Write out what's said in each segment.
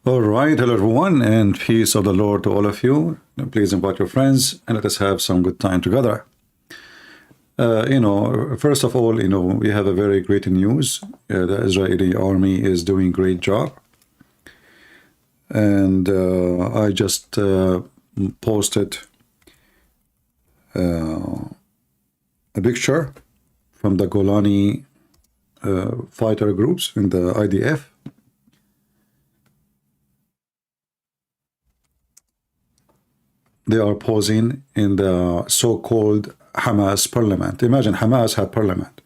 All right, hello everyone, and peace of the Lord to all of you. Please invite your friends and let us have some good time together. First of all, we have a very great news. The Israeli army is doing a great job. And I just posted a picture from the Golani fighter groups in the IDF. They are posing in the so-called Hamas parliament. Imagine Hamas had parliament.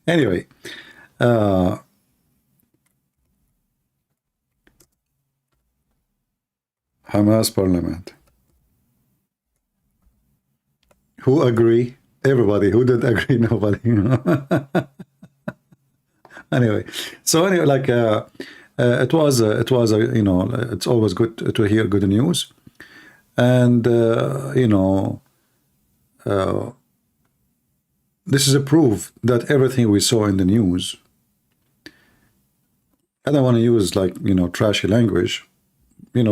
Anyway, Hamas parliament. Who agree? Everybody. Who did agree? Nobody. Anyway, like it was it's always good to hear good news, and this is a proof that everything we saw in the news, I don't want to use like trashy language.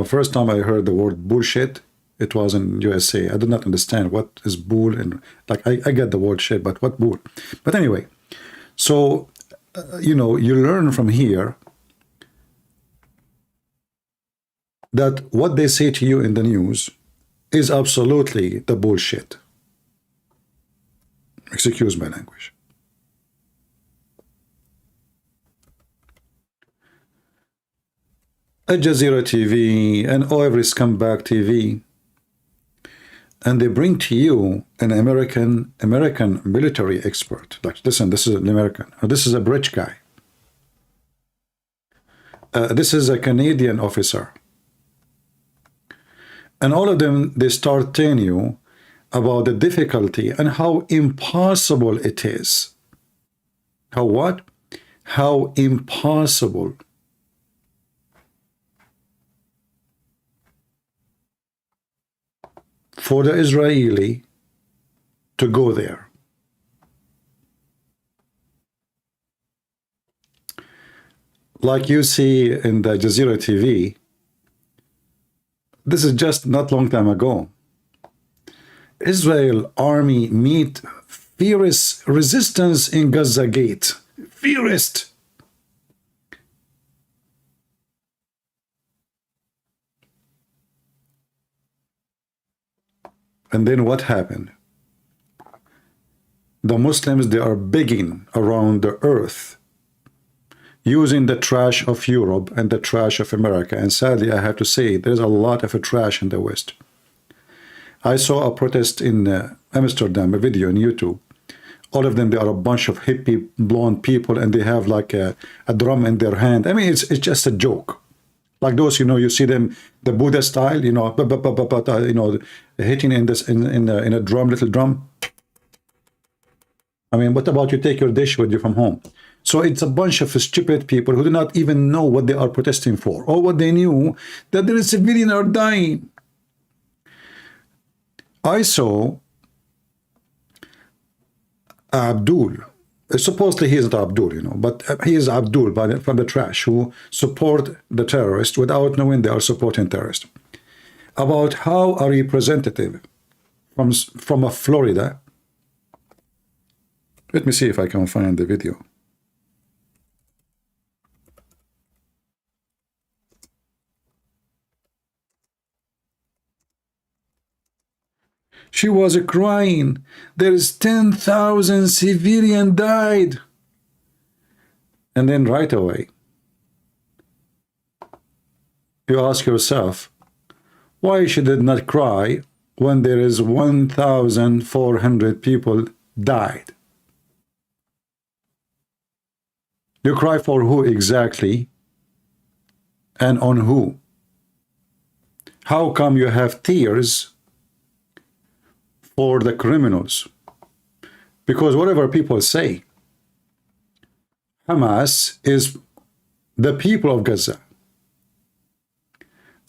First time I heard the word bullshit, it was in USA. I did not understand what is bull, and like I get the word shit, but what bull? But anyway, so you learn from here that what they say to you in the news is absolutely the bullshit. Excuse my language. Al Jazeera TV and every scumbag TV, and they bring to you an American military expert. Like, listen, this is an American. This is a British guy. This is a Canadian officer. And all of them, they start telling you about the difficulty and how impossible it is. How what? How impossible for the Israeli to go there. Like you see in the Jazeera TV, this is just not long time ago. Israel army meet fierce resistance in Gaza Gate. Fierce. And then what happened? The Muslims, they are begging around the earth, using the trash of Europe and the trash of America. And sadly, I have to say, there's a lot of trash in the West. I saw a protest in Amsterdam, a video on YouTube. All of them, they are a bunch of hippie blonde people, and they have like a drum in their hand. I mean, it's just a joke. Like those, you see them, the Buddha style, hitting in this in a drum, little drum. I mean, what about you take your dish with you from home? So it's a bunch of stupid people who do not even know what they are protesting for, or what they knew, that there is civilians are dying. I saw Abdul. Supposedly he is Abdul, but he is Abdul from the trash, who support the terrorists without knowing they are supporting terrorists. About how a representative from Florida, let me see if I can find the video. She was crying. There's 10,000 civilians died. And then right away, you ask yourself, why she did not cry when there is 1,400 people died? You cry for who exactly? And on who? How come you have tears for the criminals? Because whatever people say, Hamas is the people of Gaza.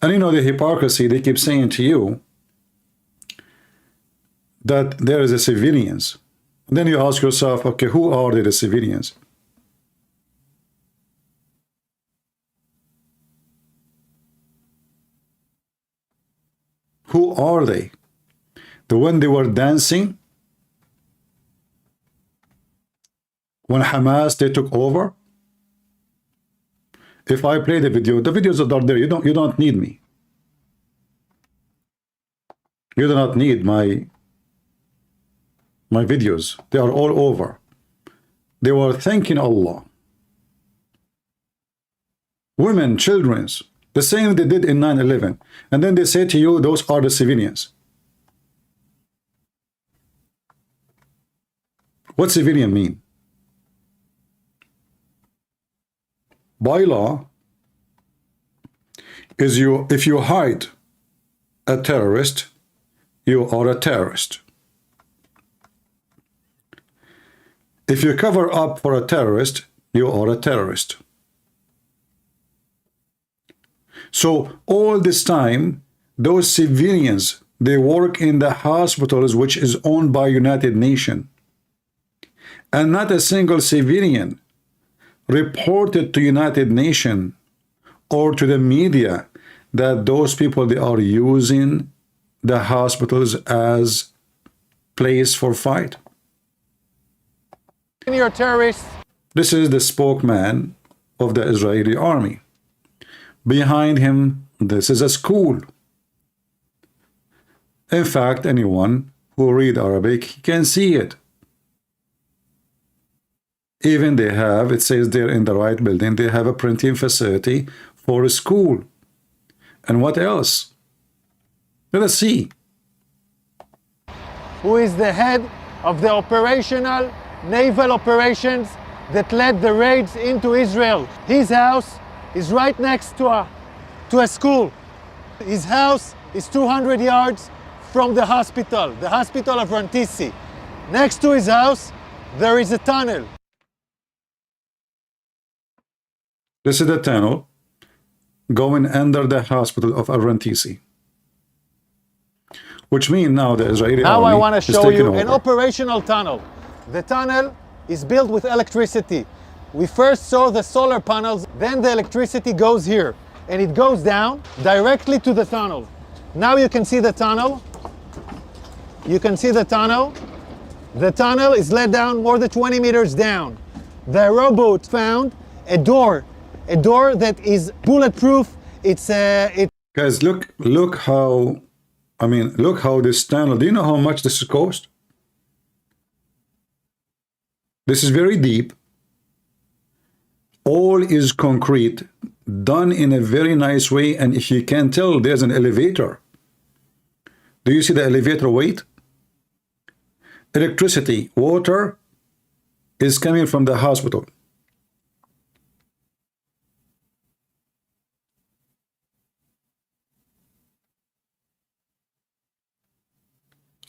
And the hypocrisy, they keep saying to you that there is a civilians. And then you ask yourself, okay, who are the civilians? are they? The one they were dancing when Hamas they took over? If I play the videos that are there, you don't need me. You do not need my videos. They are all over. They were thanking Allah. Women, children, the same they did in 9/11. And then they say to you, those are the civilians. What civilian mean? By law, if you hide a terrorist, you are a terrorist. If you cover up for a terrorist, you are a terrorist. So all this time, those civilians, they work in the hospitals which is owned by United Nations. And not a single civilian reported to United Nations or to the media that those people, they are using the hospitals as place for fight. You're terrorists. This is the spokesman of the Israeli army. Behind him, this is a school. In fact, anyone who read Arabic can see it. Even they have, it says there in the right building, they have a printing facility for a school. And what else? Let us see. Who is the head of the operational naval operations that led the raids into Israel. His house is right next to a school. His house is 200 yards from the hospital of Rantisi. Next to his house, there is a tunnel. This is the tunnel going under the hospital of Rantisi. Which means now the Israeli army I want to show you over. An operational tunnel. The tunnel is built with electricity. We first saw the solar panels, then the electricity goes here, and it goes down directly to the tunnel. Now you can see the tunnel. You can see the tunnel. The tunnel is let down more than 20 meters down. The rowboat found a door that is bulletproof. Guys, look how, look how this tunnel, do you know how much this cost? This is very deep. All is concrete, done in a very nice way, and if you can tell, there's an elevator. Do you see the elevator weight? Electricity, water is coming from the hospital.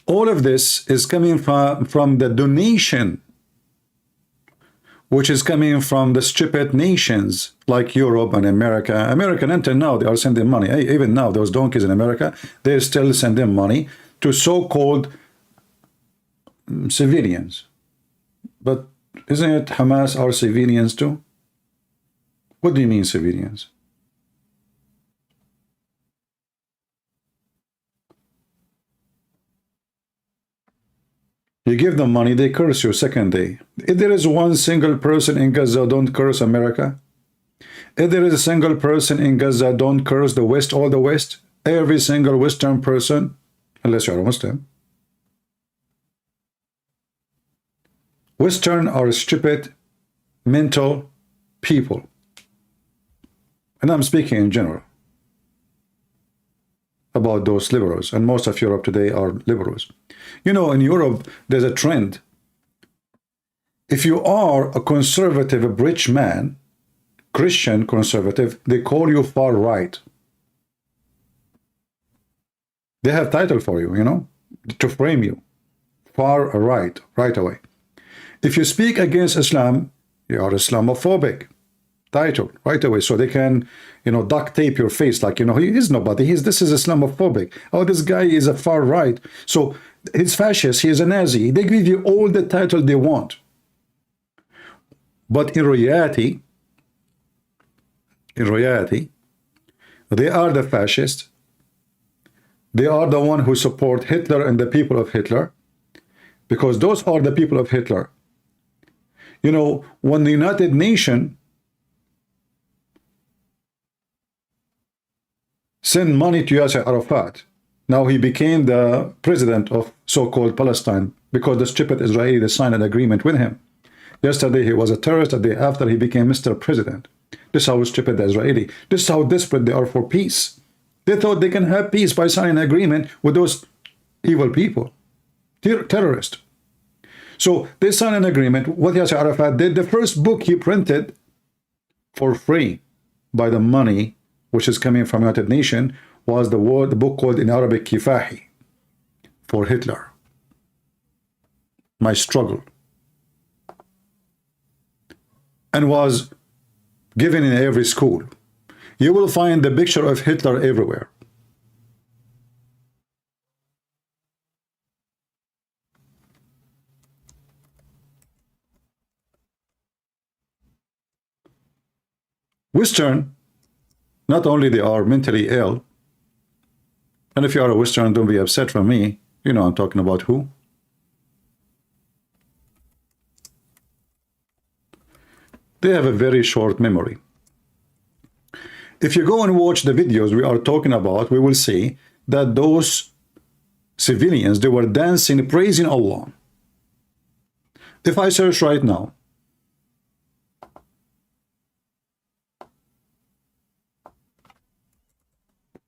All of this is coming from the donation, which is coming from the stupid nations like Europe and America. American until now, they are sending money. Even now, those donkeys in America, they're still sending money to so-called civilians. But isn't it Hamas are civilians too? What do you mean civilians? You give them money, they curse you second day. If there is one single person in Gaza, don't curse America. If there is a single person in Gaza, don't curse the West, all the West. Every single Western person, unless you're a Muslim. Western are stupid, mental people. And I'm speaking in general about those liberals, and most of Europe today are liberals. You know, in Europe, there's a trend. If you are a conservative, a rich man, Christian conservative, they call you far right. They have title for you, you know, to frame you. Far right, right away. If you speak against Islam, you are Islamophobic. Title right away, so they can, you know, duct tape your face like, you know, he is nobody. This is Islamophobic. Oh, this guy is a far right. So he's fascist. He is a Nazi. They give you all the title they want. But in reality, they are the fascists. They are the one who support Hitler and the people of Hitler, because those are the people of Hitler. You know, when the United Nations sent money to Yasser Arafat, now he became the president of so-called Palestine because the stupid Israeli, they signed an agreement with him. Yesterday he was a terrorist, the day after he became Mr. President. This is how stupid the Israeli. This is how desperate they are for peace. They thought they can have peace by signing an agreement with those evil people, terrorists. So they signed an agreement. What Yasser Arafat did, the first book he printed for free by the money which is coming from United Nations was the book called in Arabic Kifahi, for Hitler, My Struggle, and was given in every school. You will find the picture of Hitler everywhere. Western, not only they are mentally ill, and if you are a Western, don't be upset from me, you know I'm talking about who. They have a very short memory. If you go and watch the videos we are talking about, we will see that those civilians, they were dancing, praising Allah. If I search right now,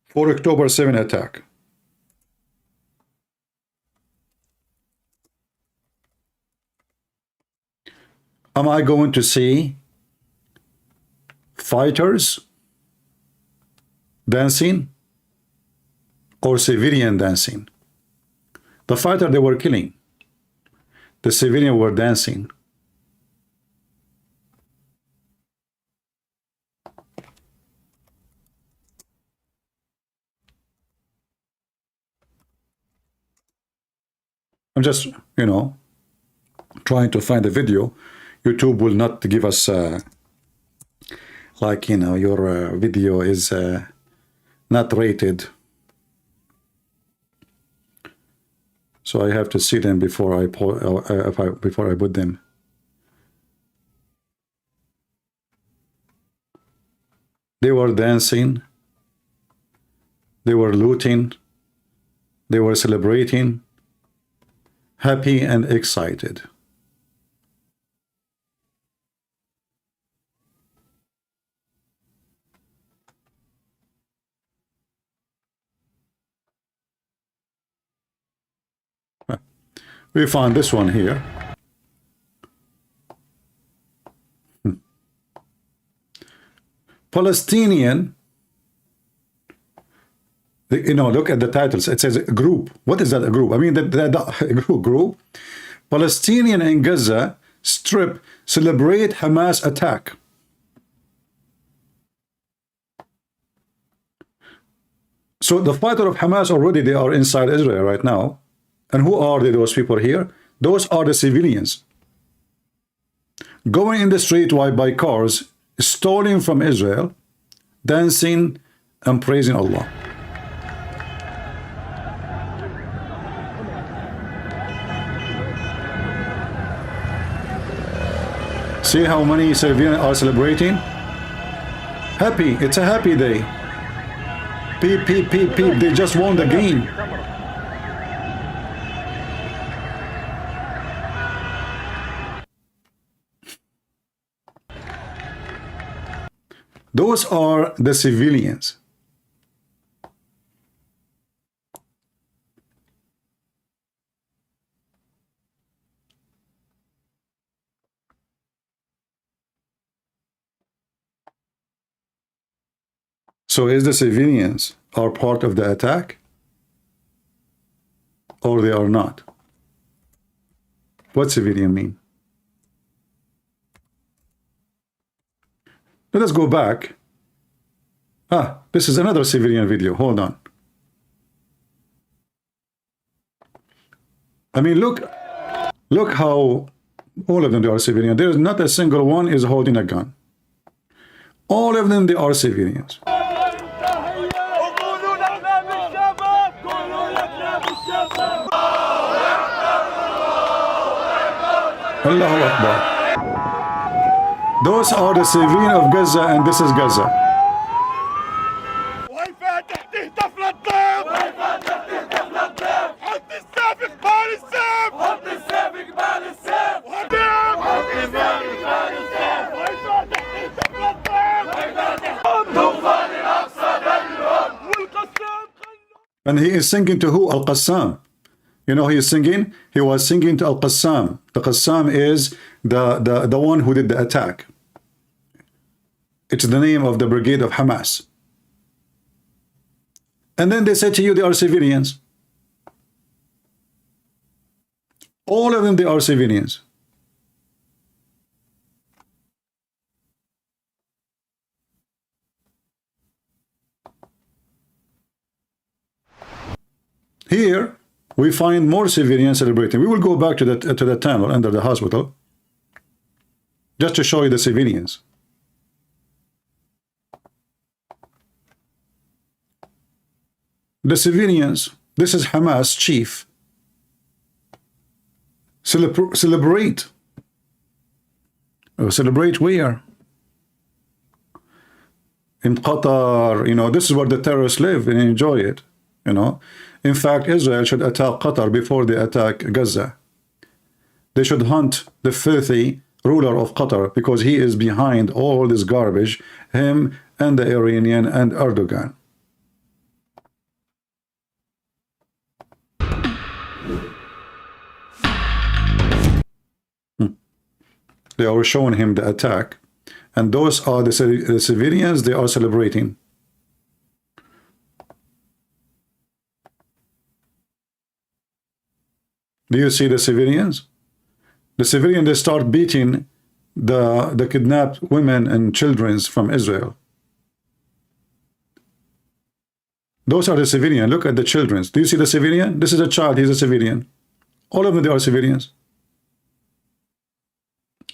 for October 7 attack, am I going to see fighters dancing or civilian dancing? The fighter they were killing, the civilian were dancing. I'm just, you know, trying to find a video. YouTube will not give us like, you know, your video is not rated, so I have to see them before I put them. They were dancing, they were looting, they were celebrating, happy and excited. We found this one here. Palestinian, you know, look at the titles. It says a group. What is that, a group? I mean, the group. Palestinian in Gaza Strip celebrate Hamas attack. So the fighter of Hamas already, they are inside Israel right now. And who are they, those people here? Those are the civilians going in the street by cars, stealing from Israel, dancing and praising Allah. See how many civilians are celebrating? Happy. It's a happy day. Peep, peep, peep, peep. They just won the game. Those are the civilians. So is the civilians are part of the attack or they are not? What civilian mean? Let us go back. This is another civilian video. Hold on. I mean, look how all of them, they are civilian. There is not a single one is holding a gun. All of them, they are civilians. Allahu Akbar. Those are the civilians of Gaza, and this is Gaza. And he is singing to who? Al-Qassam. You know he is singing? He was singing to Al-Qassam. The Qassam is the one who did the attack. It's the name of the brigade of Hamas. And then they say to you they are civilians. All of them, they are civilians. Here we find more civilians celebrating. We will go back to the tunnel under the hospital just to show you the civilians. The civilians, this is Hamas chief. Celebrate. Celebrate where? In Qatar. You know, this is where the terrorists live and enjoy it. You know, in fact, Israel should attack Qatar before they attack Gaza. They should hunt the filthy ruler of Qatar because he is behind all this garbage, him and the Iranian and Erdogan. They are showing him the attack, and those are the civilians they are celebrating. Do you see the civilians? The civilians, they start beating the kidnapped women and children from Israel. Those are the civilians. Look at the children. Do you see the civilian? This is a child. He's a civilian. All of them, they are civilians.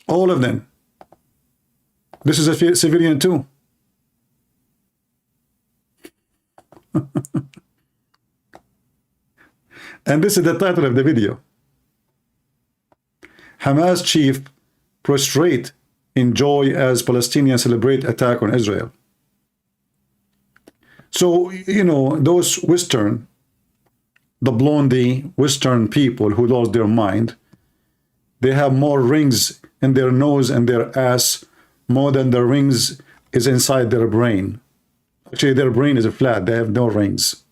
All of them. This is a civilian too. And this is the title of the video. Hamas chief prostrate in joy as Palestinians celebrate attack on Israel. So, you know, those Western, the blondie Western people who lost their mind, they have more rings in their nose and their ass more than the rings is inside their brain. Actually, their brain is flat. They have no rings.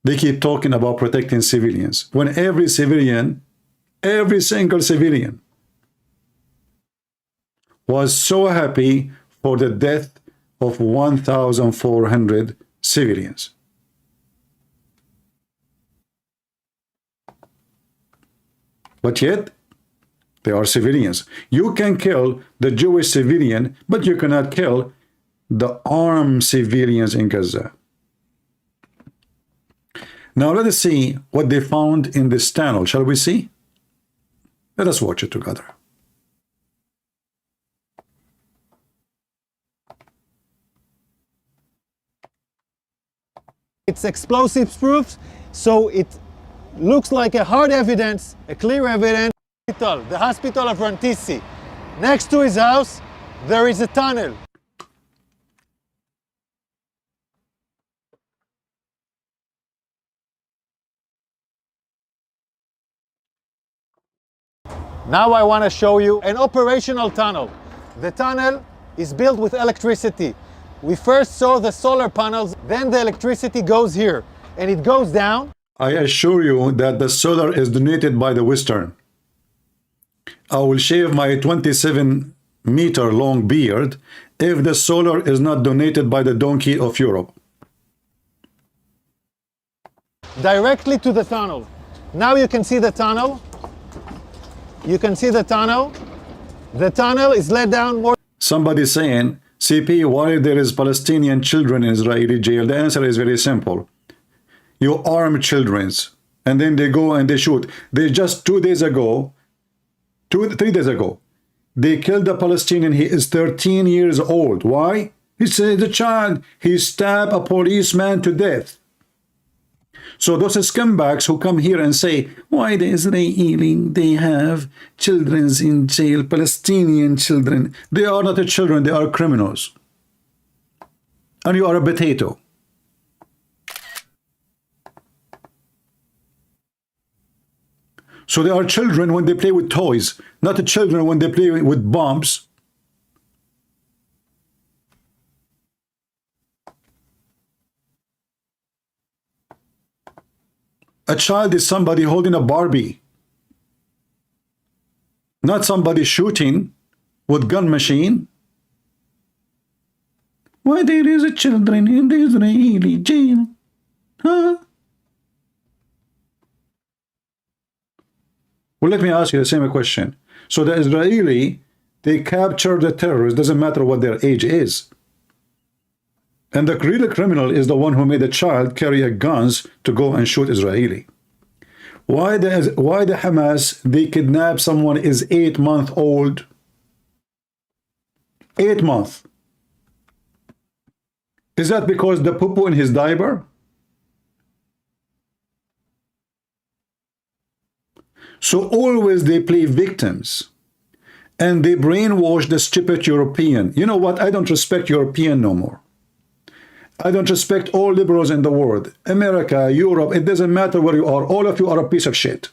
They keep talking about protecting civilians when every civilian, every single civilian was so happy for the death of 1,400 civilians. But yet, they are civilians. You can kill the Jewish civilian, but you cannot kill the armed civilians in Gaza. Now let us see what they found in this tunnel. Shall we see? Let us watch it together. It's explosives proof, so it looks like a hard evidence, a clear evidence. The hospital of Rantisi. Next to his house, there is a tunnel. Now I want to show you an operational tunnel. The tunnel is built with electricity. We first saw the solar panels, then the electricity goes here, and it goes down. I assure you that the solar is donated by the Western. I will shave my 27-meter long beard if the solar is not donated by the donkey of Europe. Directly to the tunnel. Now you can see the tunnel. You can see the tunnel. The tunnel is let down more. Somebody saying, CP, why there is Palestinian children in Israeli jail? The answer is very simple. You arm children, and then they go and they shoot. They just 3 days ago, they killed a Palestinian. He is 13 years old. Why? He said the child. He stabbed a policeman to death. So those scumbags who come here and say, why the Israeli, they have children in jail, Palestinian children. They are not children, they are criminals. And you are a potato. So they are children when they play with toys, not the children when they play with bombs. A child is somebody holding a Barbie, not somebody shooting with gun machine. Why there is a children in the Israeli jail? Huh? Well, let me ask you the same question. So the Israeli, they capture the terrorists, doesn't matter what their age is. And the real criminal is the one who made a child carry guns to go and shoot Israeli. Why the Hamas, they kidnap someone is 8 months old? 8 months. Is that because the poo-poo in his diaper? So always they play victims. And they brainwash the stupid European. You know what? I don't respect European no more. I don't respect all liberals in the world. America, Europe, it doesn't matter where you are. All of you are a piece of shit.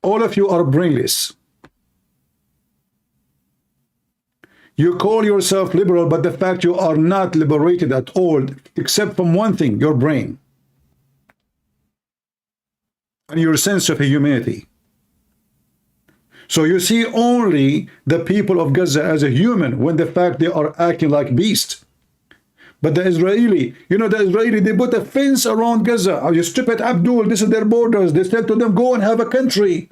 All of you are brainless. You call yourself liberal, but the fact you are not liberated at all, except from one thing, your brain. And your sense of humanity. So you see only the people of Gaza as a human when the fact they are acting like beasts. But the Israeli, you know, the Israeli, they put a fence around Gaza. Oh, you stupid Abdul, this is their borders. They said to them, go and have a country.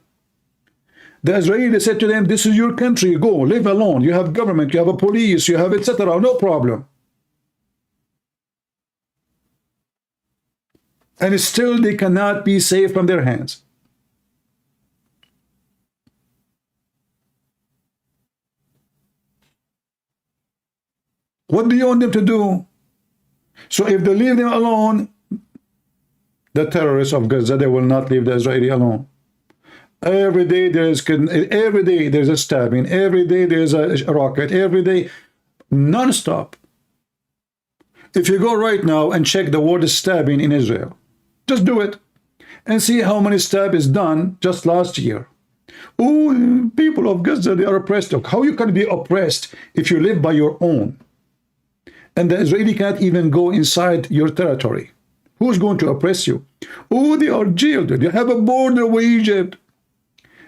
The Israeli said to them, this is your country, go, live alone. You have government, you have a police, you have etc. No problem. And still they cannot be saved from their hands. What do you want them to do? So if they leave them alone, the terrorists of Gaza, they will not leave the Israeli alone. Every day there is a stabbing, every day there is a rocket, every day, non-stop. If you go right now and check the word stabbing in Israel, just do it and see how many stab is done just last year. Oh, people of Gaza, they are oppressed. How you can be oppressed if you live by your own? And the Israeli can't even go inside your territory. Who's going to oppress you? Oh, they are jailed. They have a border with Egypt.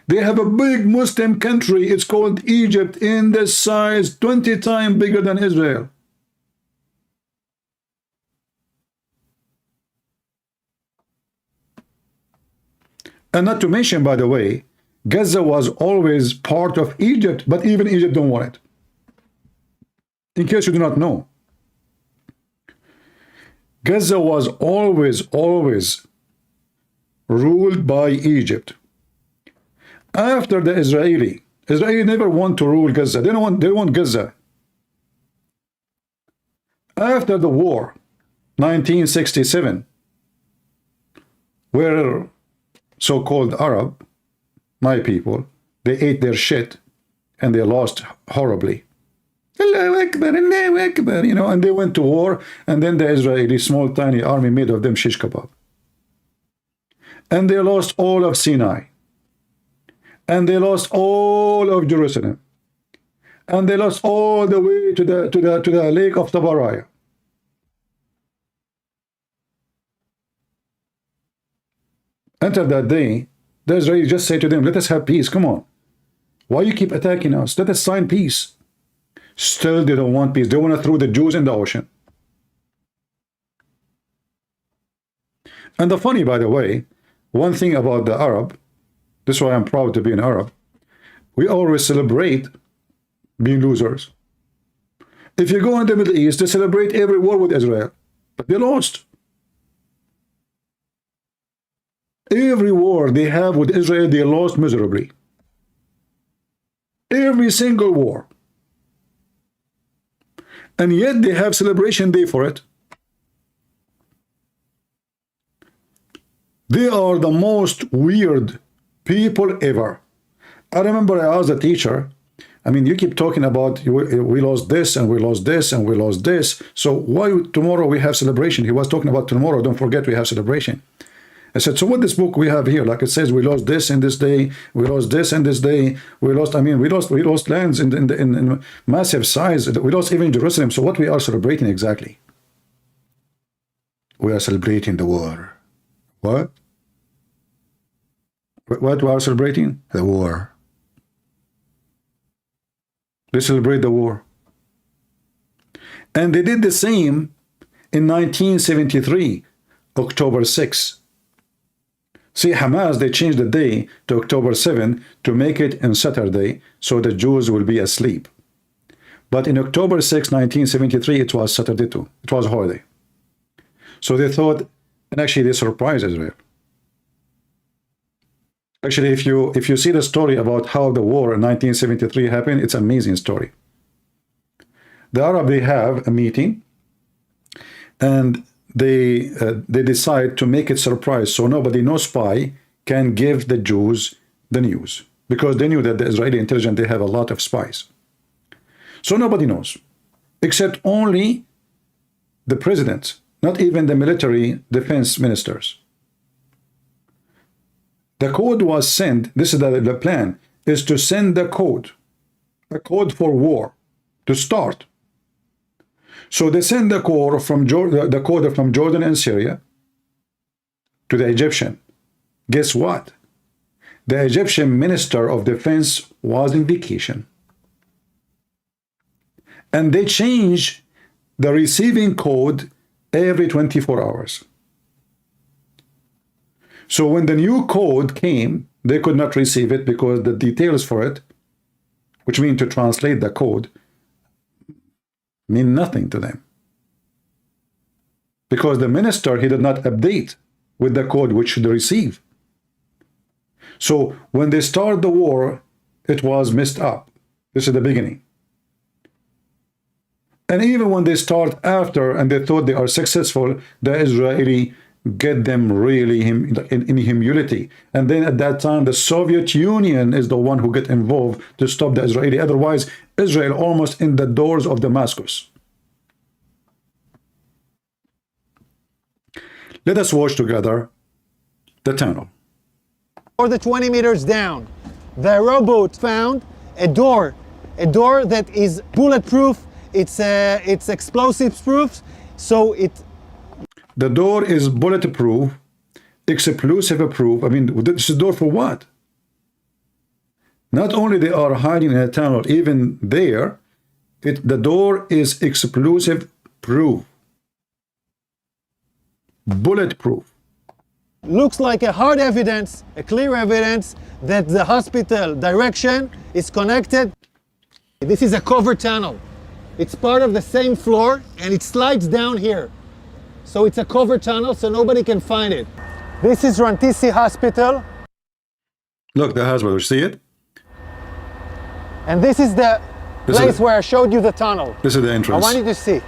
They have a big Muslim country. It's called Egypt, in the size 20 times bigger than Israel. And not to mention, by the way, Gaza was always part of Egypt, but even Egypt don't want it. In case you do not know. Gaza was always ruled by Egypt. After the Israeli never want to rule Gaza. They want Gaza. After the war, 1967, where so-called Arab, my people, they ate their shit and they lost horribly. Allahu Akbar, Allahu Akbar, you know, and they went to war, and then the Israeli small tiny army made of them shish kebab. And they lost all of Sinai. And they lost all of Jerusalem. And they lost all the way to the lake of Tabaraya. Until that day, the Israelis just say to them, let us have peace, come on. Why you keep attacking us? Let us sign peace. Still, they don't want peace. They want to throw the Jews in the ocean. And the funny, by the way, one thing about the Arab, this is why I'm proud to be an Arab, we always celebrate being losers. If you go in the Middle East, they celebrate every war with Israel, but they lost. Every war they have with Israel, they lost miserably. Every single war. And yet they have celebration day for it. They are the most weird people ever. I remember I asked the teacher, I mean, you keep talking about we lost this and we lost this and we lost this. So why tomorrow we have celebration? He was talking about tomorrow. Don't forget we have celebration. I said, so what this book we have here? Like it says, we lost this in this day. We lost this in this day. We lost. I mean, we lost lands in massive size. We lost even Jerusalem. So what we are celebrating exactly? We are celebrating the war. What? What we are celebrating? The war. They celebrate the war. And they did the same in 1973, October 6. See, Hamas, they changed the day to October 7 to make it on Saturday so the Jews will be asleep. But in October 6, 1973, it was Saturday too. It was a holiday. So they thought, and actually they surprised Israel. Actually, if you see the story about how the war in 1973 happened, it's an amazing story. The Arab, they have a meeting, and they decide to make it surprise, so nobody, no spy, can give the Jews the news, because they knew that the Israeli intelligence, they have a lot of spies. So nobody knows, except only the president, not even the military defense ministers. The code was sent, this is the plan, is to send the code, a code for war, to start. So they send the code from Jordan and Syria to the Egyptian. Guess what? The Egyptian Minister of Defense was in vacation. And they change the receiving code every 24 hours. So when the new code came, they could not receive it because the details for it, which mean to translate the code, mean nothing to them. Because the minister, he did not update with the code which should receive. So when they start the war, it was messed up. This is the beginning. And even when they start after and they thought they are successful, the Israeli get them really in humility. And then at that time, the Soviet Union is the one who get involved to stop the Israeli. Otherwise, Israel almost in the doors of Damascus. Let us watch together the tunnel. More than 20 meters down, the robot found a door that is bulletproof. It's explosives proof, so the door is bulletproof, explosive proof. I mean, this is a door for what? Not only they are hiding in a tunnel, even there, the door is explosive proof, bulletproof. Looks like a hard evidence, a clear evidence that the hospital direction is connected. This is a covered tunnel. It's part of the same floor and it slides down here. So it's a covered tunnel so nobody can find it. This is Rantisi Hospital. Look, the hospital, you see it? And this is the place where I showed you the tunnel. This is the entrance. I want you to see.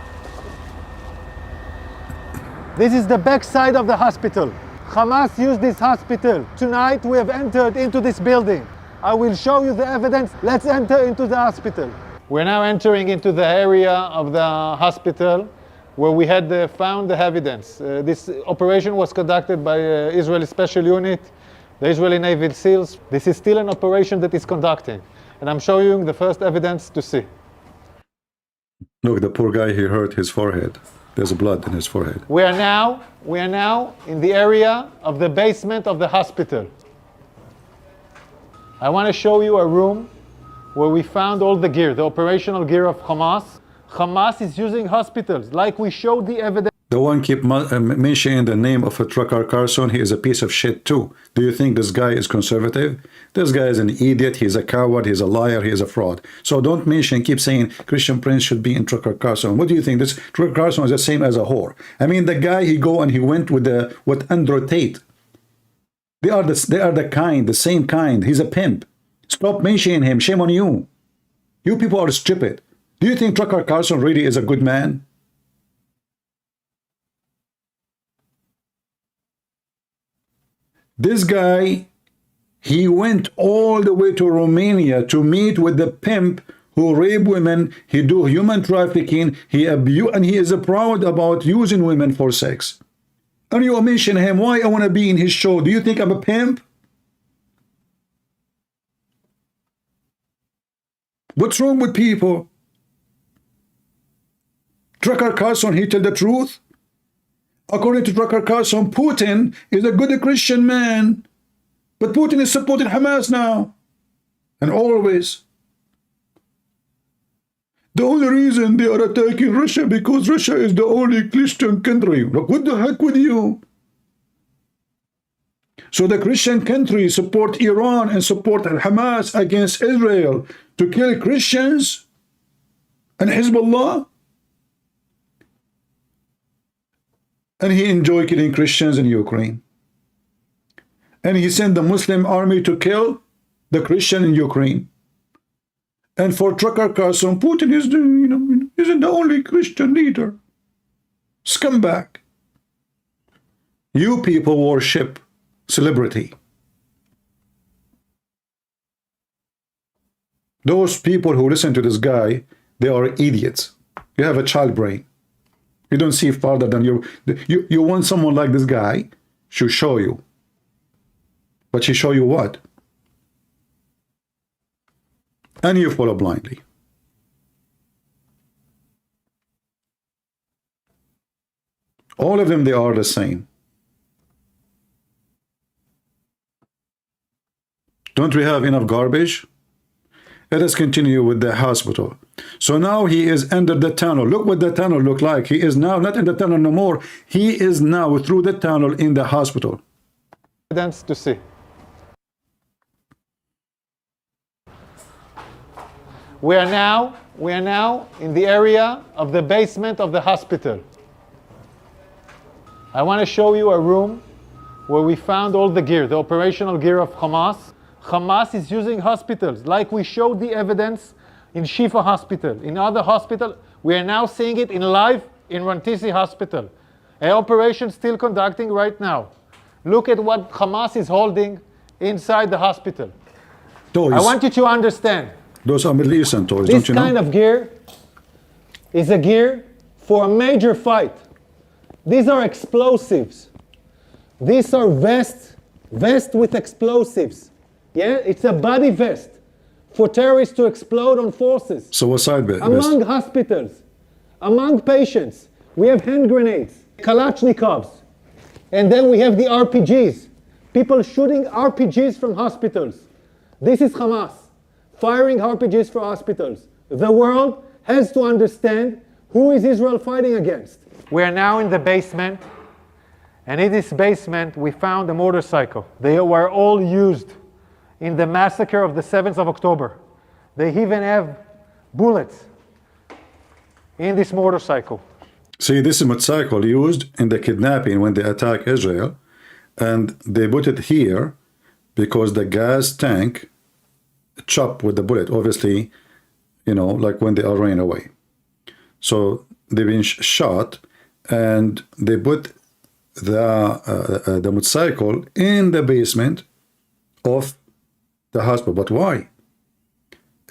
This is the back side of the hospital. Hamas used this hospital. Tonight we have entered into this building. I will show you the evidence. Let's enter into the hospital. We're now entering into the area of the hospital where we had found the evidence. This operation was conducted by Israeli Special Unit, the Israeli Navy SEALs. This is still an operation that is conducting. And I'm showing you the first evidence to see. Look, the poor guy, he hurt his forehead. There's blood in his forehead. We are now in the area of the basement of the hospital. I want to show you a room where we found all the gear, the operational gear of Hamas. Hamas is using hospitals, like we showed the evidence. The one keep mentioning the name of a Tucker Carlson, he is a piece of shit too. Do you think this guy is conservative? This guy is an idiot, he's a coward, he's a liar, he's a fraud. So don't mention, keep saying Christian Prince should be in Tucker Carlson. What do you think? This Tucker Carlson is the same as a whore. I mean, the guy, he went with Andrew Tate. They are the same kind. He's a pimp. Stop mentioning him. Shame on you. You people are stupid. Do you think Tucker Carlson really is a good man? This guy, he went all the way to Romania to meet with the pimp who rape women, he do human trafficking, he abuse, and he is proud about using women for sex. And you mention him, why I want to be in his show? Do you think I'm a pimp? What's wrong with people? Tucker Carlson, he tell the truth. According to Tucker Carlson, Putin is a good Christian man. But Putin is supporting Hamas now. And always. The only reason they are attacking Russia because Russia is the only Christian country. Look, what the heck with you? So the Christian countries support Iran and support Hamas against Israel to kill Christians and Hezbollah? And he enjoy killing Christians in Ukraine. And he sent the Muslim army to kill the Christian in Ukraine. And for Tucker Carlson, Putin is isn't the only Christian leader. Scumbag. You people worship celebrity. Those people who listen to this guy, they are idiots. You have a child brain. You don't see farther than you want someone like this guy to show you. But she show you what? And you follow blindly. All of them, they are the same. Don't we have enough garbage? Let us continue with the hospital. So now he is under the tunnel. Look what the tunnel look like. He is now not in the tunnel no more. He is now through the tunnel in the hospital. Evidence to see. We are now in the area of the basement of the hospital. I want to show you a room where we found all the gear, the operational gear of Hamas. Hamas is using hospitals, like we showed the evidence in Shifa Hospital. In other hospitals, we are now seeing it in live in Rantisi Hospital. An operation still conducting right now. Look at what Hamas is holding inside the hospital. Toys. I want you to understand. Those are Middle Eastern toys, This don't you know? kind of gear is a gear for a major fight. These are explosives. These are vests with explosives. Yeah, it's a body vest for terrorists to explode on forces. So a side vest. Among hospitals, among patients, we have hand grenades, Kalashnikovs, and then we have the RPGs. People shooting RPGs from hospitals. This is Hamas, firing RPGs for hospitals. The world has to understand who is Israel fighting against. We are now in the basement, and in this basement we found a motorcycle. They were all used in the massacre of the 7th of October. They even have bullets in this motorcycle. See, this is motorcycle used in the kidnapping when they attack Israel, and they put it here because the gas tank chopped with the bullet, obviously, like when they are running away. So they've been shot, and they put the motorcycle in the basement of the hospital. But why?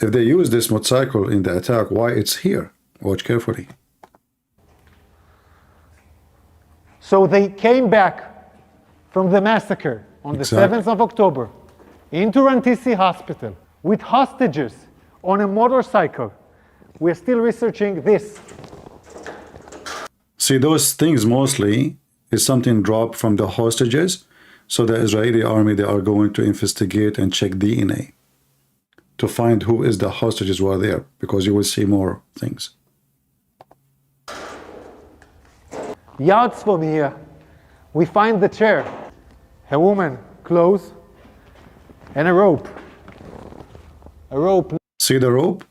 If they use this motorcycle in the attack, why it's here? Watch carefully. So they came back from the massacre on the 7th of October into Rantisi Hospital with hostages on a motorcycle. We're still researching this. See, those things mostly is something dropped from the hostages. So the Israeli army, they are going to investigate and check DNA to find who is the hostages who are there, because you will see more things. Yards from here, we find the chair, a woman, clothes, and a rope. A rope. See the rope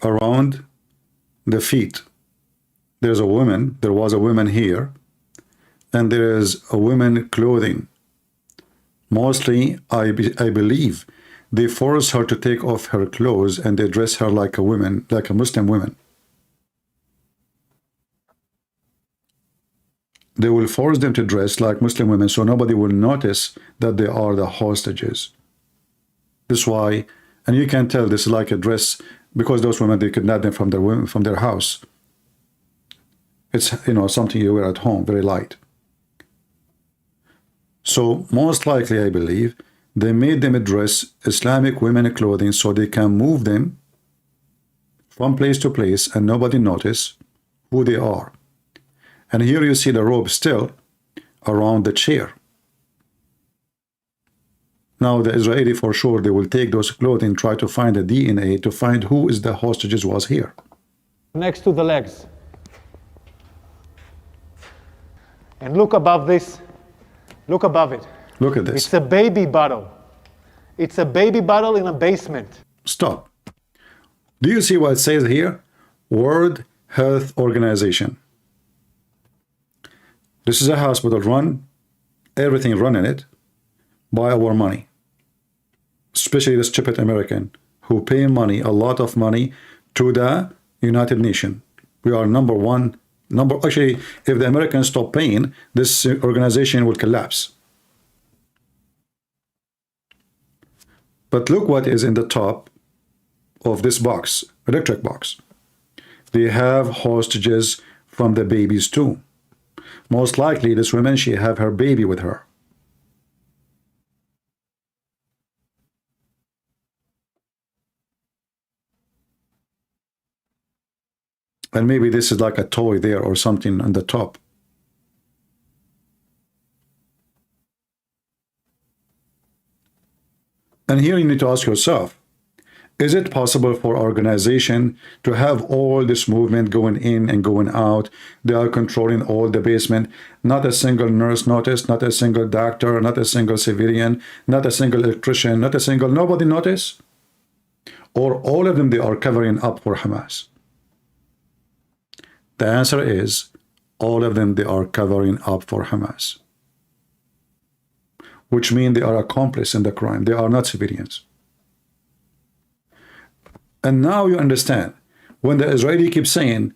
around the feet. There's a woman, there was a woman here, and there is a woman clothing. Mostly, I believe, they force her to take off her clothes and they dress her like a woman, like a Muslim woman. They will force them to dress like Muslim women so nobody will notice that they are the hostages. This is why, and you can tell this is like a dress, because those women, they kidnap them from their house. It's, you know, something you wear at home, very light. So most likely, I believe, they made them dress Islamic women clothing so they can move them from place to place and nobody notice who they are. And here you see the robe still around the chair. Now the Israeli, for sure, they will take those clothing, try to find a DNA to find who is the hostages was here. Next to the legs. And look above this. Look above it. Look at this. It's a baby bottle. It's a baby bottle in a basement. Stop. Do you see what it says here? World Health Organization. This is a hospital run, everything run in it by our money. Especially the stupid American who pay money, a lot of money, to the United Nations. We are number one. Actually, if the Americans stop paying, this organization will collapse. But look what is in the top of this box, electric box. They have hostages from the babies too. Most likely, this woman, she have her baby with her. And maybe this is like a toy there or something on the top. And here you need to ask yourself, is it possible for organization to have all this movement going in and going out? They are controlling all the basement. Not a single nurse noticed, not a single doctor, not a single civilian, not a single electrician, not a single, nobody noticed? Or all of them, they are covering up for Hamas? The answer is, all of them, they are covering up for Hamas. Which means they are accomplices in the crime. They are not civilians. And now you understand, when the Israeli keeps saying,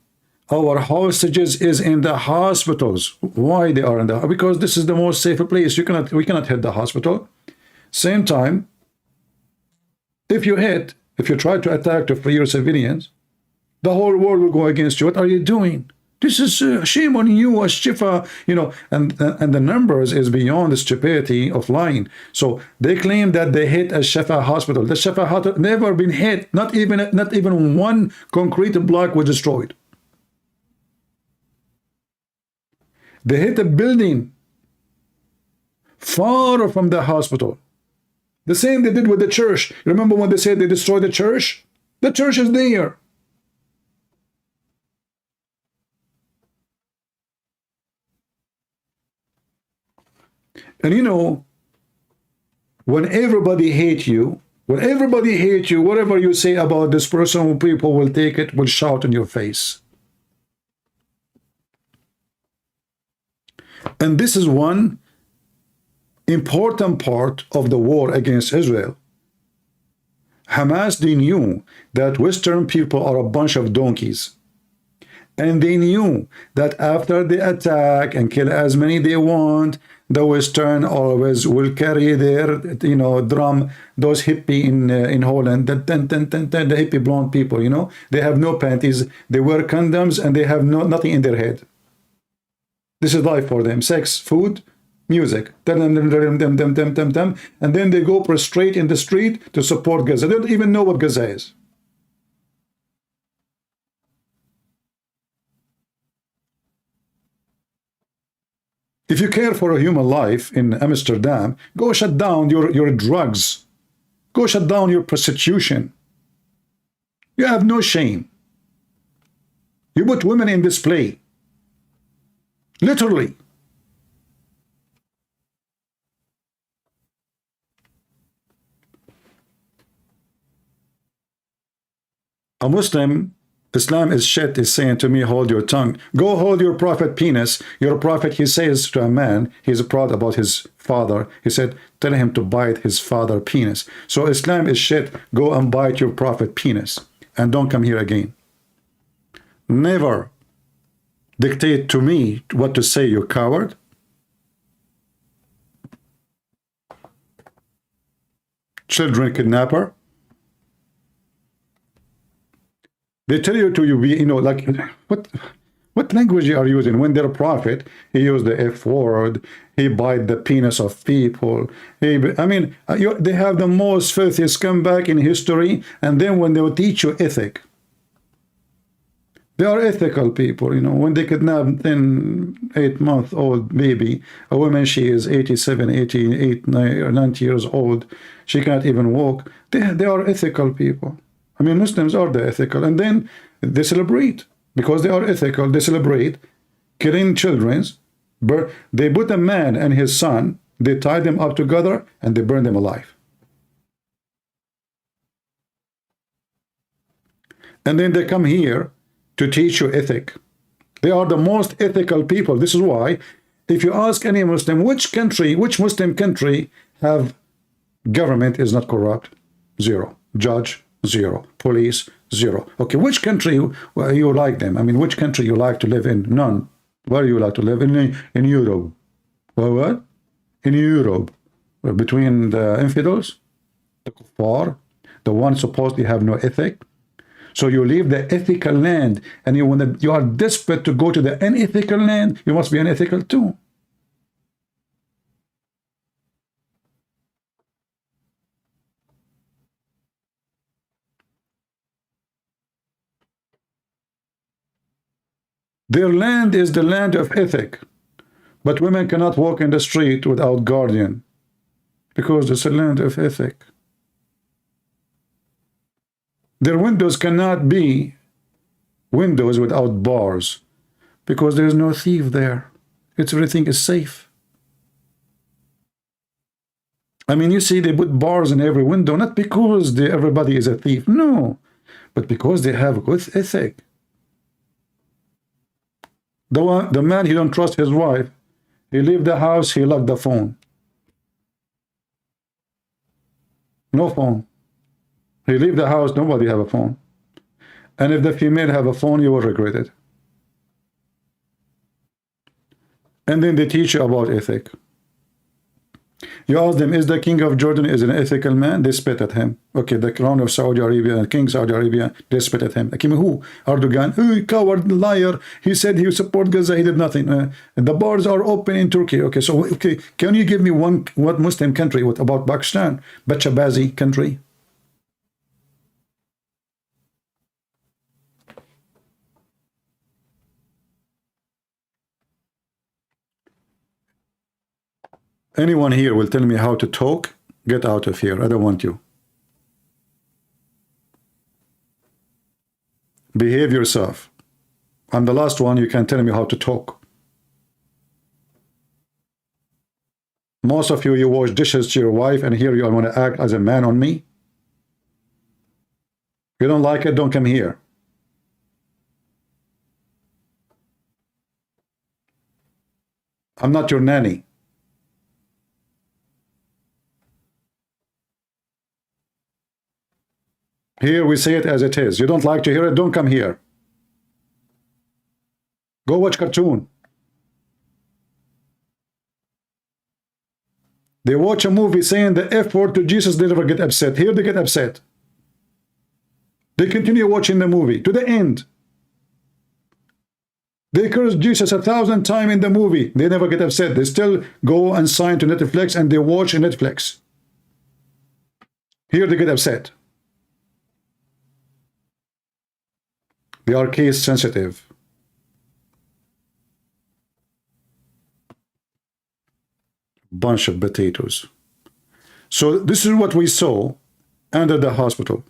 our hostages is in the hospitals. Why they are in the, because this is the most safe place. We cannot hit the hospital. Same time, if you try to attack to free your civilians, the whole world will go against you. What are you doing? This is shame on you, as Shifa, you know, and the numbers is beyond the stupidity of lying. So they claim that they hit a Shifa hospital. The Shifa hospital never been hit. Not even one concrete block was destroyed. They hit a building far from the hospital. The same they did with the church. Remember when they said they destroyed the church? The church is there. And you know, when everybody hates you, whatever you say about this person, people will take it, will shout in your face. And this is one important part of the war against Israel. Hamas, they knew that Western people are a bunch of donkeys. And they knew that after they attack and kill as many they want, the Western always will carry their, you know, drum, those hippie in Holland, the hippie blonde people, you know, they have no panties, they wear condoms, and they have nothing in their head. This is life for them: sex, food, music, and then they go prostrate in the street to support Gaza. They don't even know what Gaza is. If you care for a human life in Amsterdam, go shut down your drugs. Go shut down your prostitution. You have no shame. You put women in display. Literally. A Muslim, Islam is shit, is saying to me, hold your tongue. Go hold your prophet penis. Your prophet, he says to a man, he's proud about his father. He said, tell him to bite his father penis. So Islam is shit. Go and bite your prophet penis. And don't come here again. Never. dictate to me what to say, you coward? Children kidnapper. They tell you to be, like, what language are you using? When they're a prophet, he used the F word, he bite the penis of people. They have the most filthy scumbag in history, and then when they will teach you ethic, they are ethical people, when they kidnap an 8-month-old baby, a woman, she is 87, 88, 90 years old, she can't even walk. They are ethical people. Muslims are the ethical, and then they celebrate. Because they are ethical, they celebrate killing children. They put a man and his son, they tie them up together, and they burn them alive. And then they come here to teach you ethic. They are the most ethical people. This is why, if you ask any Muslim, which Muslim country have government is not corrupt? Zero. Judge, zero. Police, zero. Okay, which country you like them? Which country you like to live in? None. Where you like to live? In Europe. What? In Europe. Between the infidels, the kuffar, the ones supposedly have no ethic. So you leave the ethical land, and when you are desperate to go to the unethical land, you must be unethical too. Their land is the land of ethic, but women cannot walk in the street without guardian, because it's a land of ethic. Their windows cannot be windows without bars, because there is no thief there. Everything is safe. You see, they put bars in every window, not because everybody is a thief, no, but because they have good ethic. The man, he don't trust his wife. He leave the house, he lock the phone. No phone. He leave the house, nobody have a phone. And if the female have a phone, you will regret it. And then they teach you about ethic. You ask them, is the king of Jordan is an ethical man? They spit at him. Okay, the crown of Saudi Arabia, King Saudi Arabia, they spit at him. Who? Erdogan. Oh, coward, liar. He said he would support Gaza, he did nothing. The bars are open in Turkey. Okay, can you give me what Muslim country? What about Pakistan? Bachabazi country? Anyone here will tell me how to talk? Get out of here. I don't want you. Behave yourself. I'm the last one. You can tell me how to talk. Most of you wash dishes to your wife, and here you want to act as a man on me? You don't like it? Don't come here. I'm not your nanny. Here we say it as it is. You don't like to hear it? Don't come here. Go watch cartoon. They watch a movie saying the F word to Jesus, they never get upset. Here they get upset. They continue watching the movie to the end. They curse Jesus 1,000 times in the movie. They never get upset. They still go and sign to Netflix and they watch Netflix. Here they get upset. They are case sensitive. Bunch of potatoes. So this is what we saw under the hospital.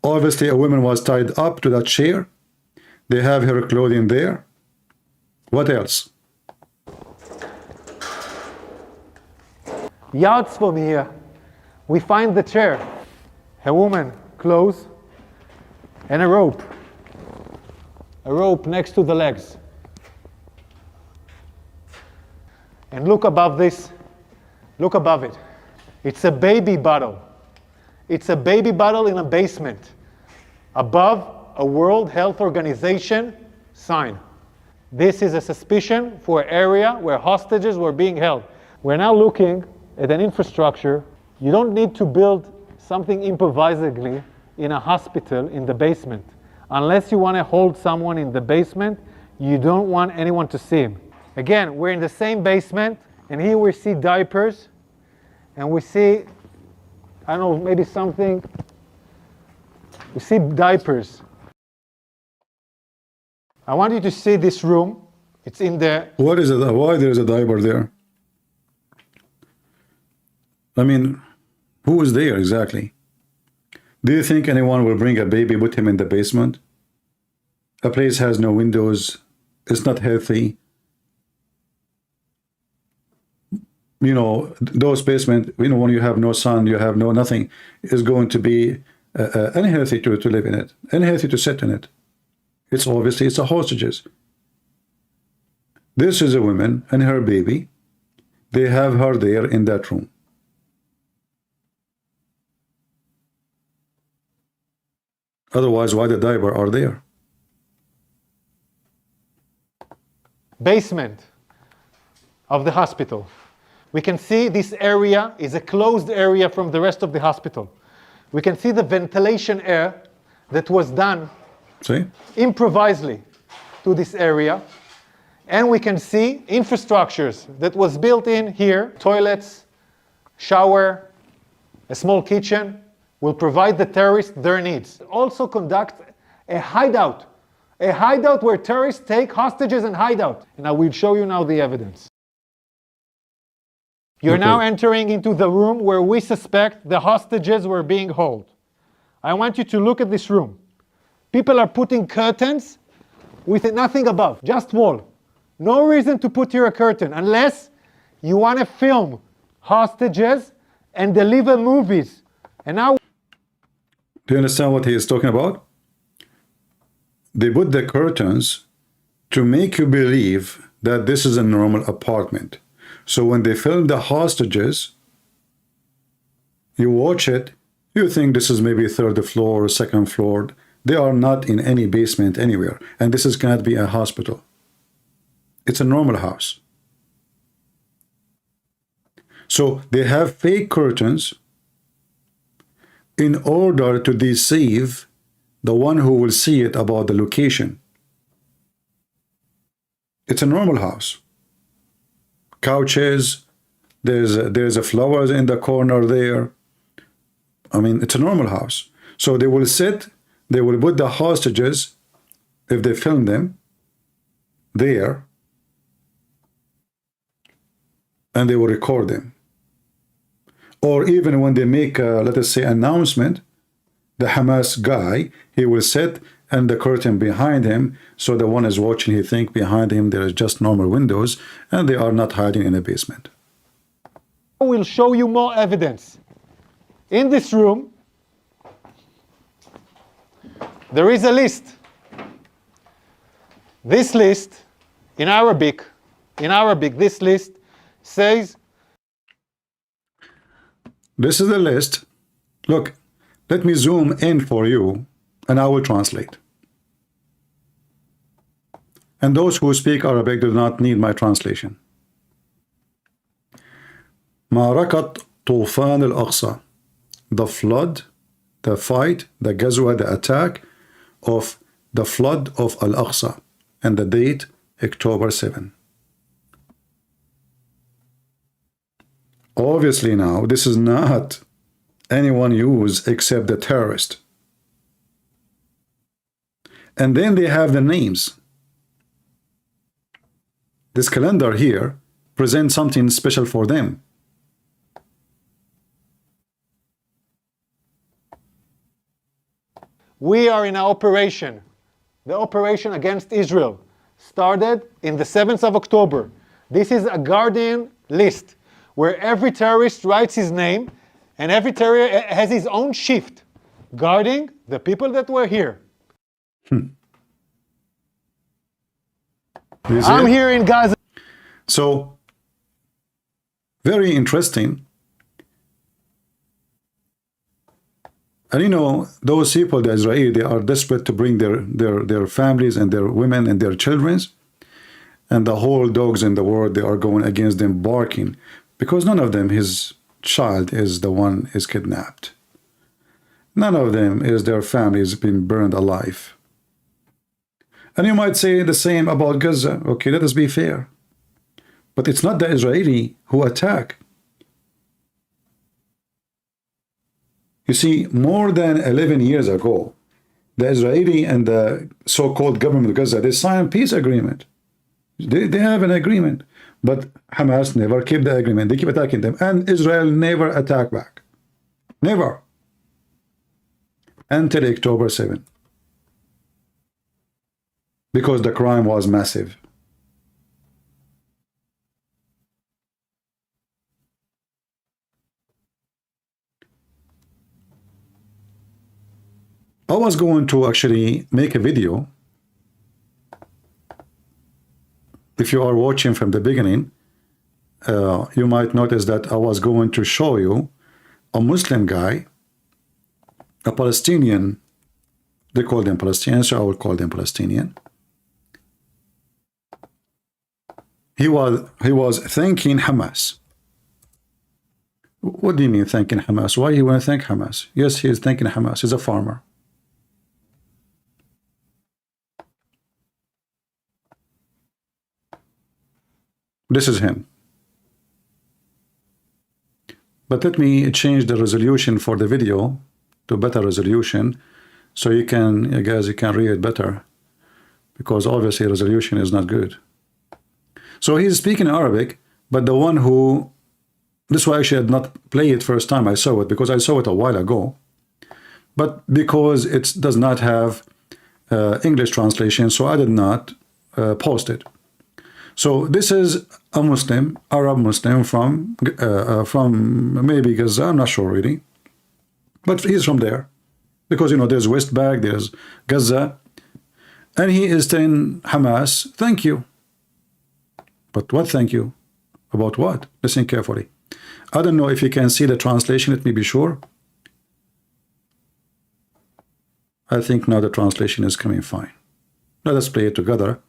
Obviously a woman was tied up to that chair. They have her clothing there. What else? Yards from here, we find the chair, a woman, clothes, and a rope. A rope next to the legs. And look above this. Look above it. It's a baby bottle. It's a baby bottle in a basement. Above a World Health Organization sign. This is a suspicion for an area where hostages were being held. We're now looking at an infrastructure. You don't need to build something improvisedly in a hospital in the basement. Unless you want to hold someone in the basement, you don't want anyone to see him. Again, we're in the same basement, and here we see diapers, and we see, I don't know, maybe something. We see diapers. I want you to see this room. It's in the... What is it? Why there is a diaper there? I mean, who is there exactly? Do you think anyone will bring a baby, put him in the basement? A place has no windows. It's not healthy. You know, those basement, you know, when you have no sun, you have no nothing, is going to be unhealthy to live in it, unhealthy to sit in it. It's obviously, it's a hostages. This is a woman and her baby. They have her there in that room. Otherwise, why the diaper are there? Basement of the hospital. We can see this area is a closed area from the rest of the hospital. We can see the ventilation air that was done See? improvisedly to this area. And we can see infrastructures that was built in here, toilets, shower, a small kitchen, will provide the terrorists their needs. Also conduct a hideout where terrorists take hostages and hide out. And I will show you now the evidence. You're now entering into the room where we suspect the hostages were being held. I want you to look at this room. People are putting curtains with nothing above, just wall. No reason to put here a curtain unless you want to film hostages and deliver movies. And now... Do you understand what he is talking about? They put the curtains to make you believe that this is a normal apartment. So when they film the hostages, you watch it, you think this is maybe third floor or second floor. They are not in any basement anywhere. And this is cannot be a hospital. It's a normal house. So they have fake curtains in order to deceive the one who will see it about the location. It's a normal house. Couches, there's a flowers in the corner there. I mean, it's a normal house. So they will sit, they will put the hostages, if they film them, there, and they will record them. Or even when they make, let us say, announcement, the Hamas guy, he will sit and the curtain behind him, so the one is watching, he think behind him there is just normal windows, and they are not hiding in a basement. I will show you more evidence. In this room, there is a list. This list, in Arabic, this list says... This is the list. Look, let me zoom in for you, and I will translate. And those who speak Arabic do not need my translation. معركة طوفان الأقصى. The flood, the fight, the Ghazwa, the attack of the flood of Al-Aqsa, and the date October 7. Obviously now, this is not anyone use except the terrorist. And then they have the names. This calendar here presents something special for them. We are in an operation. The operation against Israel started in the 7th of October. This is a Guardian list where every terrorist writes his name and every terrorist has his own shift guarding the people that were here. I'm here in Gaza. So, very interesting. And you know, those people, the Israeli, they are desperate to bring their families and their women and their children. and the whole dogs in the world, they are going against them, barking, because none of them, his child is the one is kidnapped. None of them is their family has been burned alive. And you might say the same about Gaza. Okay, let us be fair. But it's not the Israeli who attack. You see, more than 11 years ago, the Israeli and the so-called government of Gaza, they signed a peace agreement. They have an agreement. But Hamas never kept the agreement. They keep attacking them. And Israel never attacked back. Never. Until October 7. Because the crime was massive. I was going to actually make a video. If you are watching from the beginning, you might notice that I was going to show you a Muslim guy, a Palestinian. They call them Palestinians, so I will call them Palestinian. He was thanking Hamas. What do you mean thanking Hamas? Why you want to thank Hamas? Yes, he is thanking Hamas. He's a farmer. This is him. But let me change the resolution for the video to better resolution, so you can, you guys, you can read it better, because obviously resolution is not good. So he's speaking Arabic, but the one who, this why actually I did not play it first time I saw it, because I saw it a while ago, but because it does not have English translation, so I did not post it. So this is a Muslim, Arab Muslim from maybe Gaza, I'm not sure really, but he's from there, because you know there's West Bank, there's Gaza, and he is telling Hamas, thank you. But what thank you? About what? Listen carefully. I don't know if you can see the translation, let me be sure. I think now the translation is coming fine. Let us play it together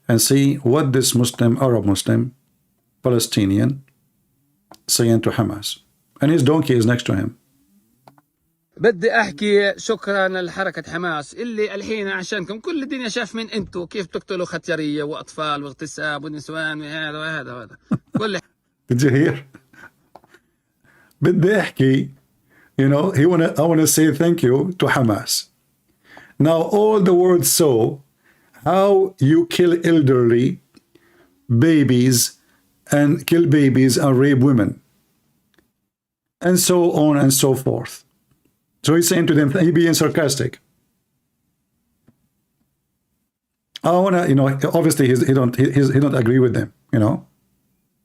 and see what this Muslim, Arab Muslim, Palestinian saying to Hamas. And his donkey is next to him. بدي احكي شكرا لحركة حماس اللي الحين عشانكم كل الدنيا شاف من انتم كيف تقتلوا ختيارية واطفال واغتساب ونسوان وهذا وهذا وهذا كل. Did you hear? بدي احكي, you know, I want to say thank you to Hamas. Now all the world saw how you kill elderly babies and kill babies and rape women and so on and so forth. So he's saying to them, he's being sarcastic. I want to, you know, obviously he don't agree with them, you know,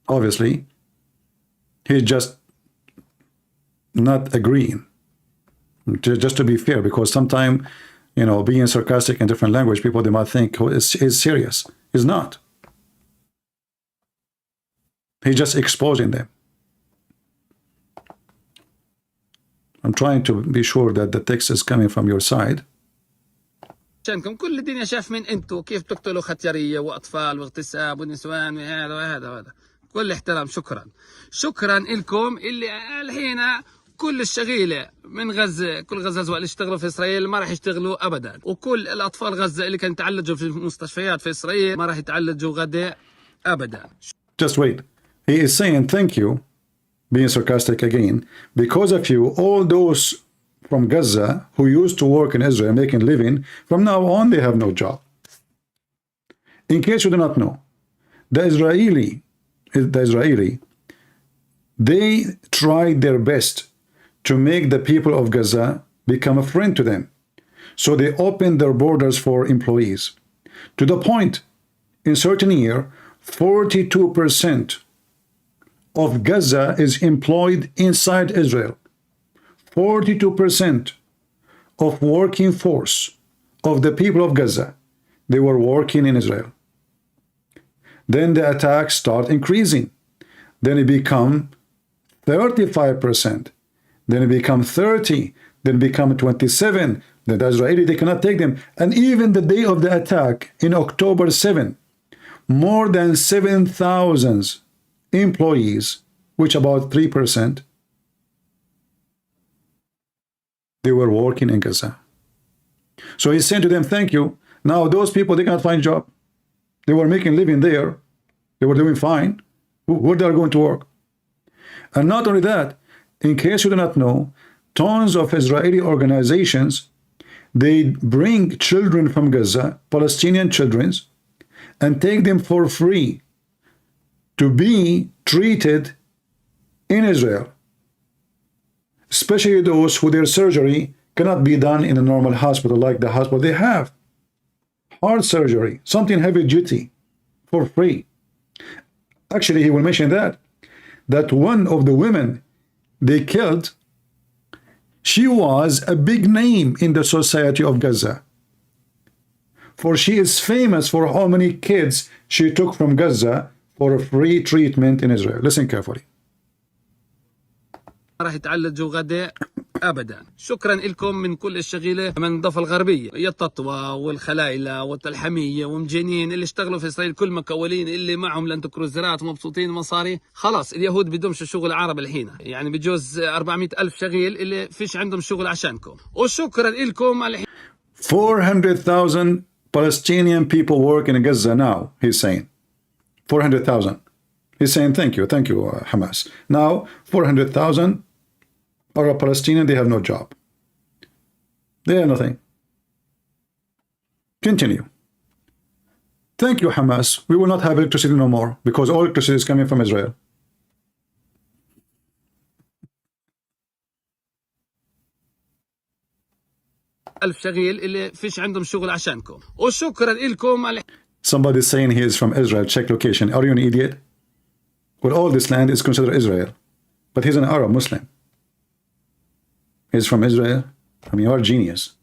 obviously he's just not agreeing, just to be fair, because sometimes, you know, being sarcastic in different language, people, they might think is serious. It's not. He's just exposing them. I'm trying to be sure that the text is coming from your side. عشانكم كل الدنيا شاف من انتم كيف تقتلوا ختيارية واطفال واغتساب ونسوان وهذا وهذا وهذا. كل احترام، شكرا. شكرا لكم اللي الحين كل الشغيلة من غزة، كل غزة اللي اشتغلوا في إسرائيل ما راح يشتغلوا أبدا، وكل الأطفال غزة اللي كانوا يتعالجوا في المستشفيات في إسرائيل ما راح يتعالجوا غدا أبدا. Just wait. He is saying thank you, being sarcastic again, because of you, all those from Gaza who used to work in Israel making living, from now on they have no job. In case you do not know, the Israeli, they tried their best to make the people of Gaza become a friend to them. So they opened their borders for employees. To the point, in certain year, 42% of Gaza is employed inside Israel. 42% of working force of the people of Gaza, they were working in Israel. Then the attacks start increasing. Then it become 35%. Then it become 30. Then it become 27. Then the Israeli, they cannot take them. And even the day of the attack in October 7, more than 7,000 employees, which about 3%, they were working in Gaza. So he's saying to them, thank you. Now those people, they cannot find a job. They were making living there. They were doing fine. Where they are going to work? And not only that, in case you do not know, tons of Israeli organizations, they bring children from Gaza, Palestinian children, and take them for free to be treated in Israel, especially those who their surgery cannot be done in a normal hospital like the hospital they have. Heart surgery, something heavy duty, for free. Actually, he will mention that one of the women they killed, she was a big name in the society of Gaza. For she is famous for how many kids she took from Gaza for a free treatment in Israel. Listen carefully. راح يتعالجوا غدا ابدا. شكرا لكم من كل الشغيله من الضفه الغربيه، يا التطوى والخلايله والتلحميه ومجانين اللي اشتغلوا في اسرائيل، كل مكولين اللي معهم لاند كروزرات مبسوطين مصاري. خلاص اليهود بدهمش شغل عرب الحين، يعني بجوز 400,000 شغيل اللي فيش عندهم شغل عشانكم. وشكرا لكم. 400,000 Palestinian people work in Gaza now, he's saying. 400,000. He's saying thank you, Hamas. Now 400,000 are a Palestinian, they have no job. They have nothing. Continue. Thank you, Hamas. We will not have electricity no more because all electricity is coming from Israel. ألف شغيل اللي فيش عندهم شغل عشانكم. وشكرا لكم. Somebody is saying he is from Israel. Check location. Are you an idiot? Well, all this land is considered Israel, but he's an Arab Muslim. He's from Israel. I mean, you are a genius.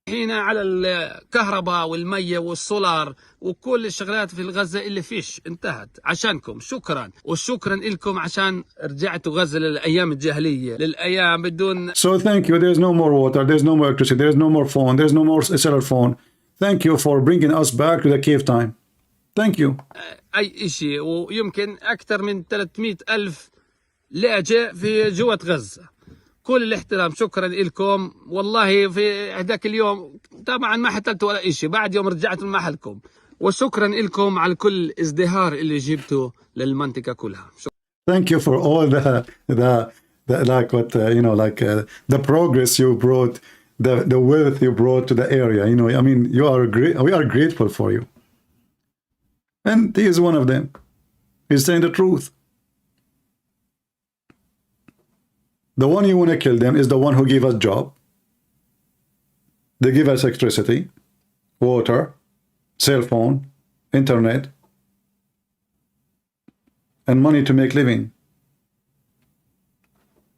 هنا على الكهرباء والمية والسولار وكل الشغلات في غزة اللي فيش انتهت عشانكم. شكرا وشكرا لكم عشان رجعتوا غزة للأيام الجاهلية، للأيام بدون. So thank you. There's no more water. There's no more electricity. There's no more phone. There's no more cellular phone. Thank you for bringing us back to the cave time. Thank you. أي إشي. ويمكن أكثر من 300,000 لاجئ في جوة غزة. كل الاحترام. شكرا لكم. والله في هذاك اليوم طبعا ما حتلت ولا إشي، بعد يوم رجعت من محلكم. وشكرا لكم على كل ازدهار اللي جبته للمنطقة كلها. Thank you for all the like what the progress you brought, the wealth you brought to the area. You know, I mean, you are great. We are grateful for you. And he is one of them. He's saying the truth. The one you want to kill them is the one who gave us job. They give us electricity, water, cell phone, internet, and money to make living.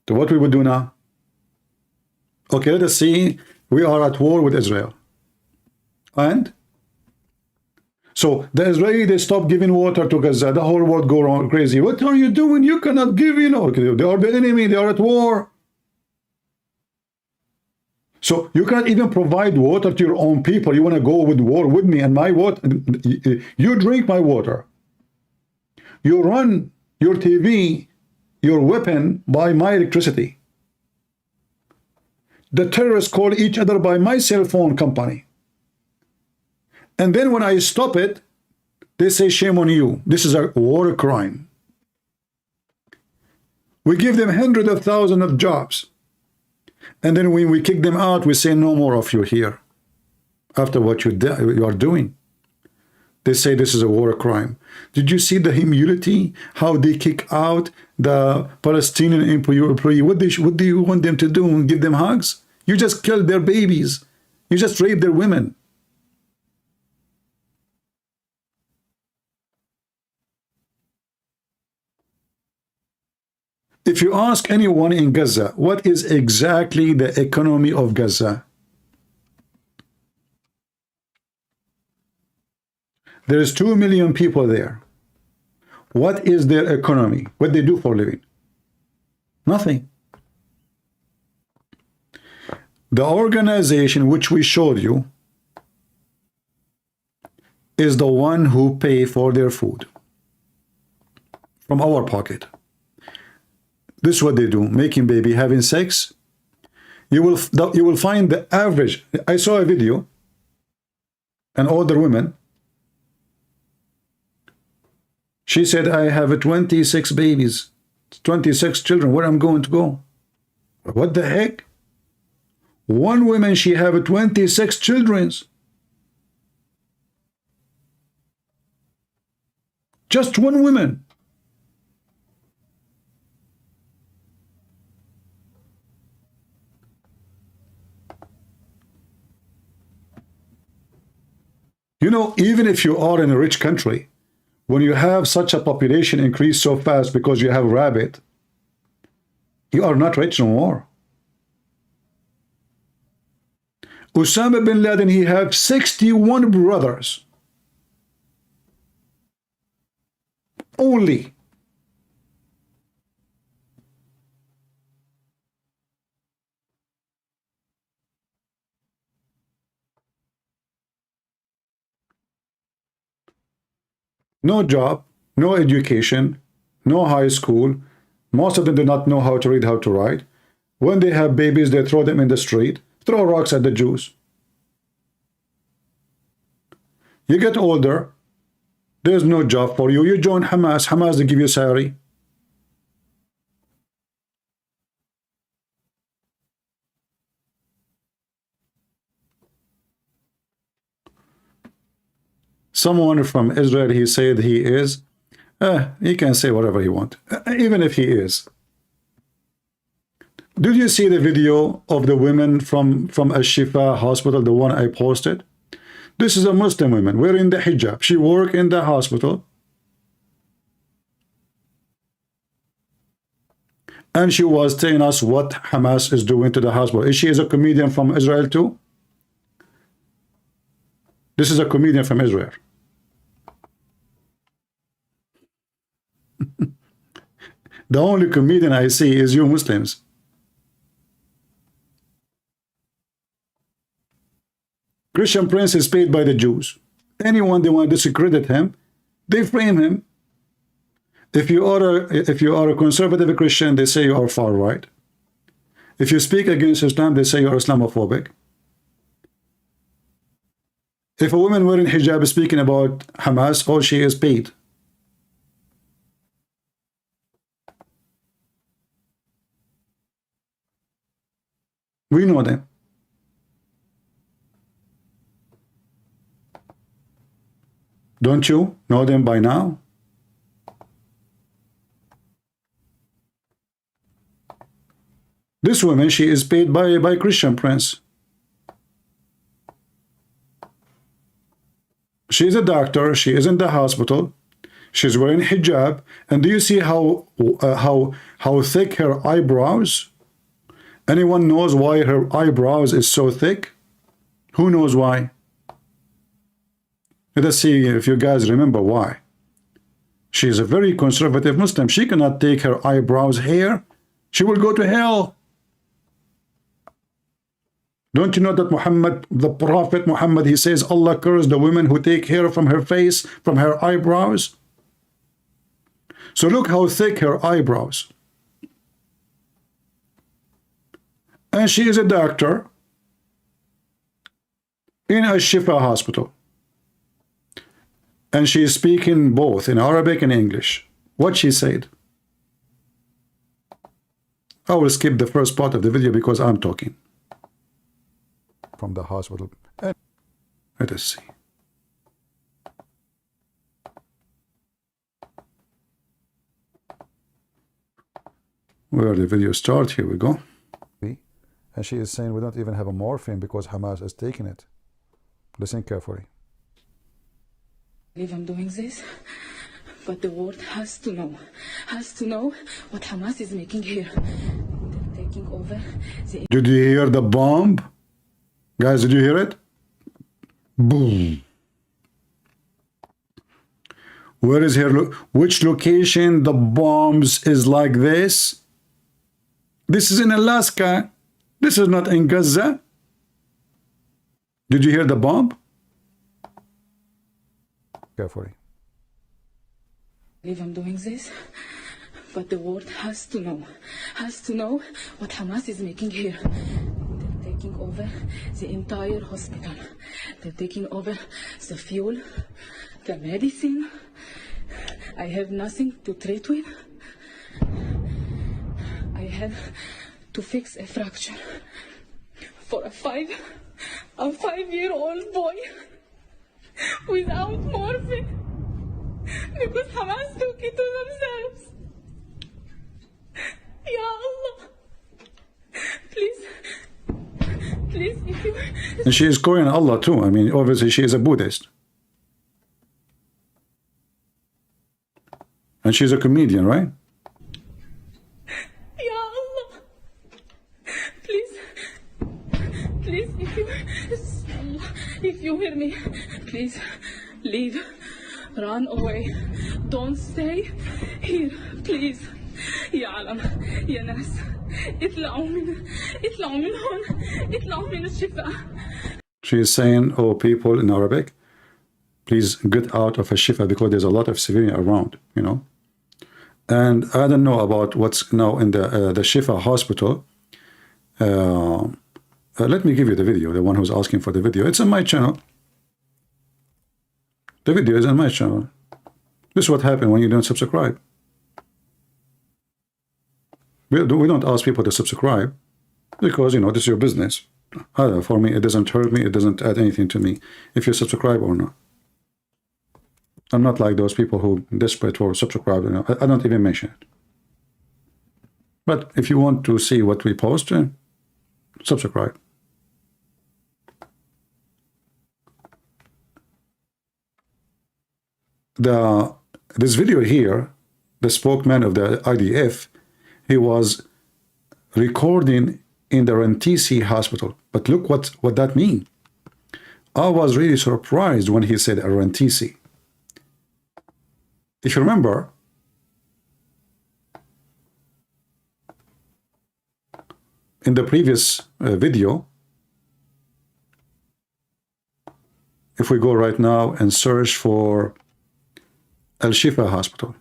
So what we would do now? Okay, let us see. We are at war with Israel. And so the Israelis, they stop giving water to Gaza. The whole world go around crazy. What are you doing? You cannot give, they are the enemy. They are at war. So you cannot even provide water to your own people. You want to go with war with me and my water? You drink my water. You run your TV, your weapon by my electricity. The terrorists call each other by my cell phone company. And then when I stop it, they say, shame on you. This is a war crime. We give them hundreds of thousands of jobs. And then when we kick them out, we say no more of you here. After what you are doing. They say this is a war crime. Did you see the humility? How they kick out the Palestinian employee? What do you want them to do? Give them hugs? You just killed their babies. You just raped their women. If you ask anyone in Gaza, what is exactly the economy of Gaza? There is 2 million people there. What is their economy? What they do for a living? Nothing. The organization which we showed you, is the one who pay for their food from our pocket. This is what they do, making baby, having sex. You will find the average. I saw a video, an older woman. She said, I have 26 babies, 26 children. Where I'm going to go? What the heck? One woman, she have 26 children. Just one woman. You know, even if you are in a rich country, when you have such a population increase so fast because you have rabbit, you are not rich no more. Osama bin Laden, he had 61 brothers. Only. No job, no education, no high school. Most of them do not know how to read, how to write. When they have babies, they throw them in the street, throw rocks at the Jews. You get older, there's no job for you. You join Hamas. Hamas, they give you salary. Someone from Israel, he said he is. He can say whatever he wants, even if he is. Did you see the video of the women from Al-Shifa hospital, the one I posted? This is a Muslim woman wearing the hijab. She worked in the hospital. And she was telling us what Hamas is doing to the hospital. She is a comedian from Israel too? This is a comedian from Israel. The only comedian I see is you Muslims. Christian Prince is paid by the Jews. Anyone they want to discredit him, they frame him. If you are a conservative Christian, they say you are far right. If you speak against Islam, they say you are Islamophobic. If a woman wearing hijab is speaking about Hamas, oh, she is paid. We know them. Don't you know them by now? This woman, she is paid by Christian Prince. She is a doctor. She is in the hospital. She's wearing hijab. And do you see how thick her eyebrows? Anyone knows why her eyebrows is so thick? Who knows why? Let us see if you guys remember why. She is a very conservative Muslim. She cannot take her eyebrows hair. She will go to hell. Don't you know that Muhammad, the Prophet Muhammad, he says Allah cursed the women who take hair from her face, from her eyebrows? So look how thick her eyebrows. And she is a doctor in Al-Shifa hospital. And she is speaking both in Arabic and English. What she said. I will skip the first part of the video because I'm talking. From the hospital. Let us see. Where the video starts, here we go. And she is saying we don't even have a morphine because Hamas is taking it. Listen carefully. If I'm doing this, but the world has to know what Hamas is making here. They're taking over the... Did you hear the bomb? Guys, did you hear it? Boom. Where is here? Which location the bombs is like this? This is in Alaska. This is not in Gaza. Did you hear the bomb? carefully. I believe I'm doing this, but the world has to know what Hamas is making here. They're taking over the entire hospital. They're taking over the fuel, the medicine. I have nothing to treat with. I have to fix a fracture for a 5-year-old boy without morphine because Hamas took it to themselves. Ya Allah, please, if you... And she is Korean Allah too. I mean, obviously she is a Buddhist. And she's a comedian, right? Ya Allah, please, if you hear me, please, leave, run away, don't stay here, please. يا عالم يا ناس اطلعوا من هون اطلعوا من الشفاء. She is saying, oh, people in Arabic, please get out of a shifa because there's a lot of civilian around, you know. And I don't know about what's now in the Shifa hospital. Let me give you the video, the one who's asking for the video. It's on my channel. The video is on my channel. This is what happens when you don't subscribe. We don't ask people to subscribe because, you know, this is your business. For me, it doesn't hurt me. It doesn't add anything to me if you subscribe or not. I'm not like those people who are desperate for subscribe. You know, I don't even mention it. But if you want to see what we post, subscribe. This video here, the spokesman of the IDF, he was recording in the Rantisi hospital. But look what that means. I was really surprised when he said Rantisi. If you remember, in the previous video, if we go right now and search for Al Shifa Hospital,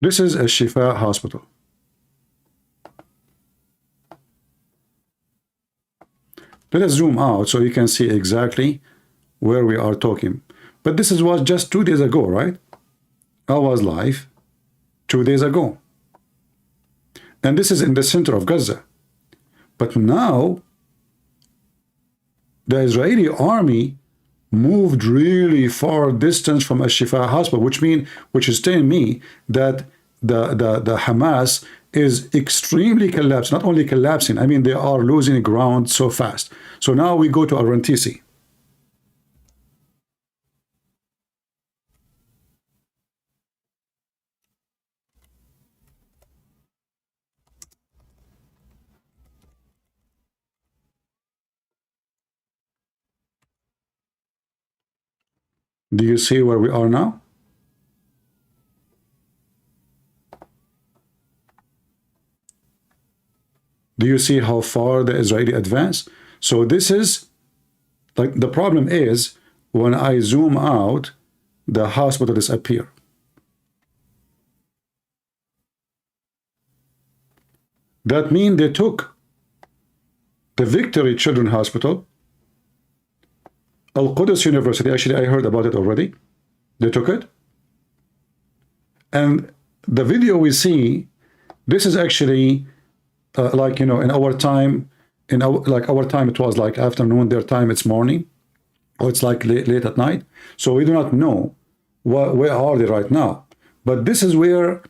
this is a Shifa hospital. Let us zoom out so you can see exactly where we are talking. But this was just 2 days ago, right? I was live 2 days ago. And this is in the center of Gaza. But now, the Israeli army moved really far distance from a Shifa hospital, which is telling me that the Hamas is extremely collapsed. Not only collapsing, I mean, they are losing ground so fast. So now we go to Rantisi. Do you see where we are now? Do you see how far the Israeli advanced? So this is, like, the problem is, when I zoom out, the hospital disappear. That means they took the Victory Children's Hospital, Al-Quds University, actually I heard about it already. They took it. And the video we see, this is actually like, you know, in our time, our time it was like afternoon, their time it's morning, or it's like late at night. So we do not know where are they right now. But this is where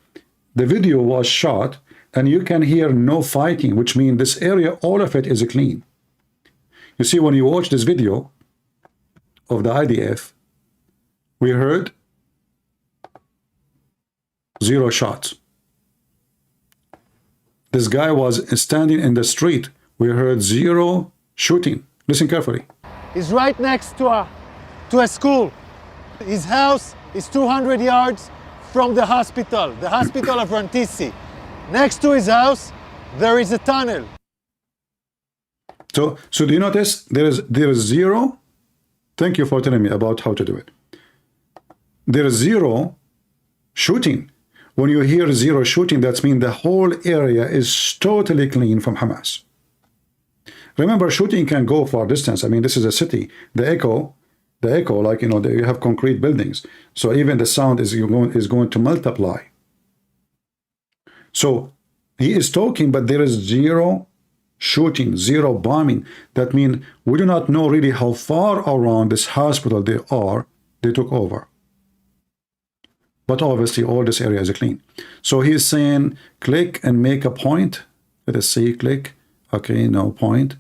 the video was shot, and you can hear no fighting, which means this area, all of it is clean. You see, when you watch this video of the IDF, we heard 0 shots. This guy was standing in the street. We heard 0 shooting, Listen carefully. is right next to a school. His house is 200 yards from the hospital of Rantisi. Next to his house, there is a tunnel. So do you notice there is zero? Thank you for telling me about how to do it. There is zero shooting. When you hear zero shooting, that means the whole area is totally clean from Hamas. Remember, shooting can go far distance. I mean, this is a city. The echo, like, you know, you have concrete buildings. So even the sound is going to multiply. So he is talking, but there is zero shooting, zero bombing. That means we do not know really how far around this hospital they took over. But obviously all this area is clean. So he's saying click and make a point. Let us see, click. Okay, no point.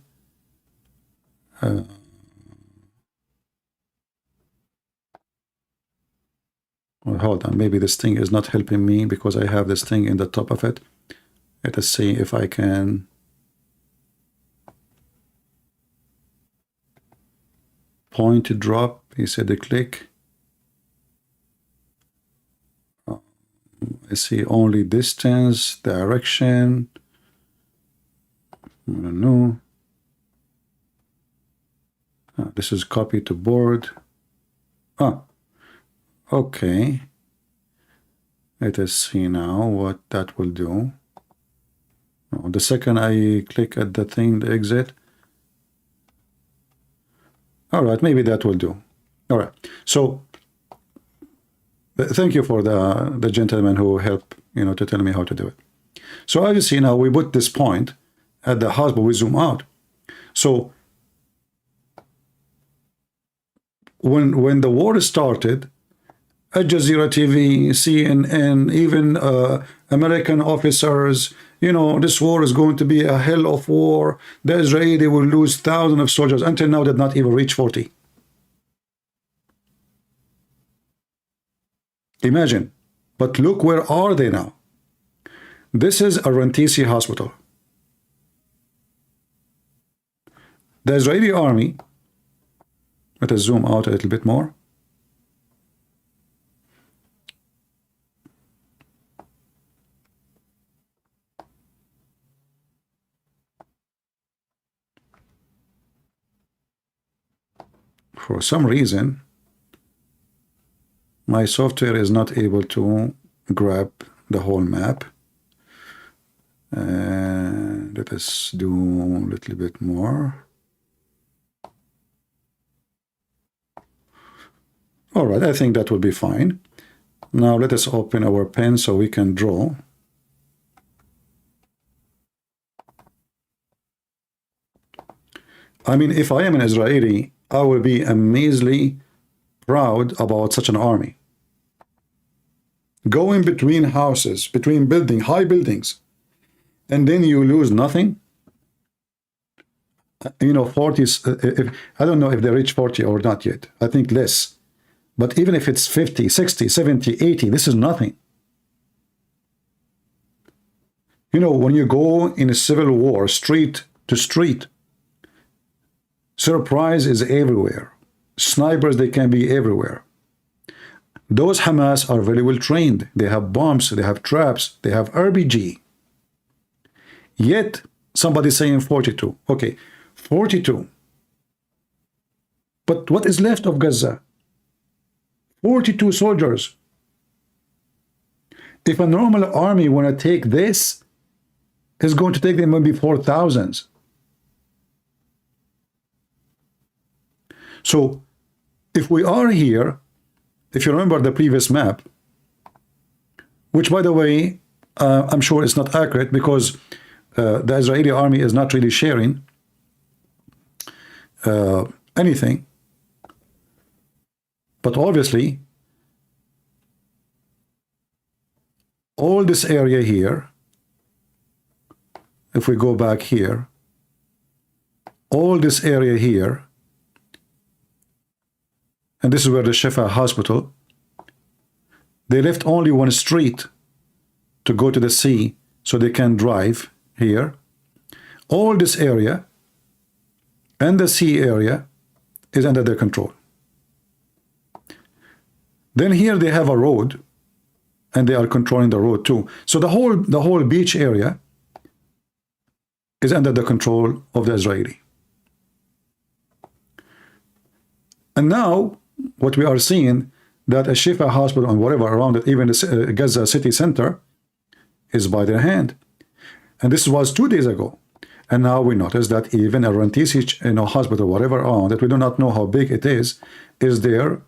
Well, hold on, maybe this thing is not helping me because I have this thing in the top of it. Let us see if I can point to drop. He said the click. I see only distance, direction. I don't know. This is copy to board. Okay. Let us see now what that will do. The second I click at the thing, the exit. All right, maybe that will do. All right. So thank you for the gentleman who helped, you know, to tell me how to do it. So as you see now, we put this point at the hospital. We zoom out. So when the war started, Al Jazeera TV, CNN, even American officers, you know, this war is going to be a hell of war. The Israeli will lose thousands of soldiers. Until now, did not even reach 40. Imagine. But look, where are they now? This is a Rantisi hospital. The Israeli army, let us zoom out a little bit more. For some reason, my software is not able to grab the whole map. Let us do a little bit more. All right, I think that will be fine. Now let us open our pen so we can draw. I mean, if I am an Israeli, I will be amazingly proud about such an army. Going between houses, between high buildings, and then you lose nothing. You know, 40, I don't know if they reach 40 or not yet. I think less. But even if it's 50, 60, 70, 80, this is nothing. You know, when you go in a civil war, street to street, surprise is everywhere. Snipers, they can be everywhere. Those Hamas are very well trained. They have bombs, they have traps, they have RPG. Yet, somebody's saying 42. Okay, 42. But what is left of Gaza? 42 soldiers. If a normal army want to take this, it's going to take them maybe 4,000. So, if we are here, if you remember the previous map, which by the way, I'm sure it's not accurate because the Israeli army is not really sharing anything. But obviously, all this area here, if we go back here, all this area here, and this is where the Shifa hospital, they left only one street to go to the sea so they can drive here. All this area and the sea area is under their control. Then here they have a road, and they are controlling the road too. So the whole beach area is under the control of the Israeli. And now what we are seeing, that a Shifa hospital and whatever around it, even the Gaza city center, is by their hand. And this was 2 days ago. And now we notice that even a Rantisi, hospital, whatever around it, we do not know how big it is there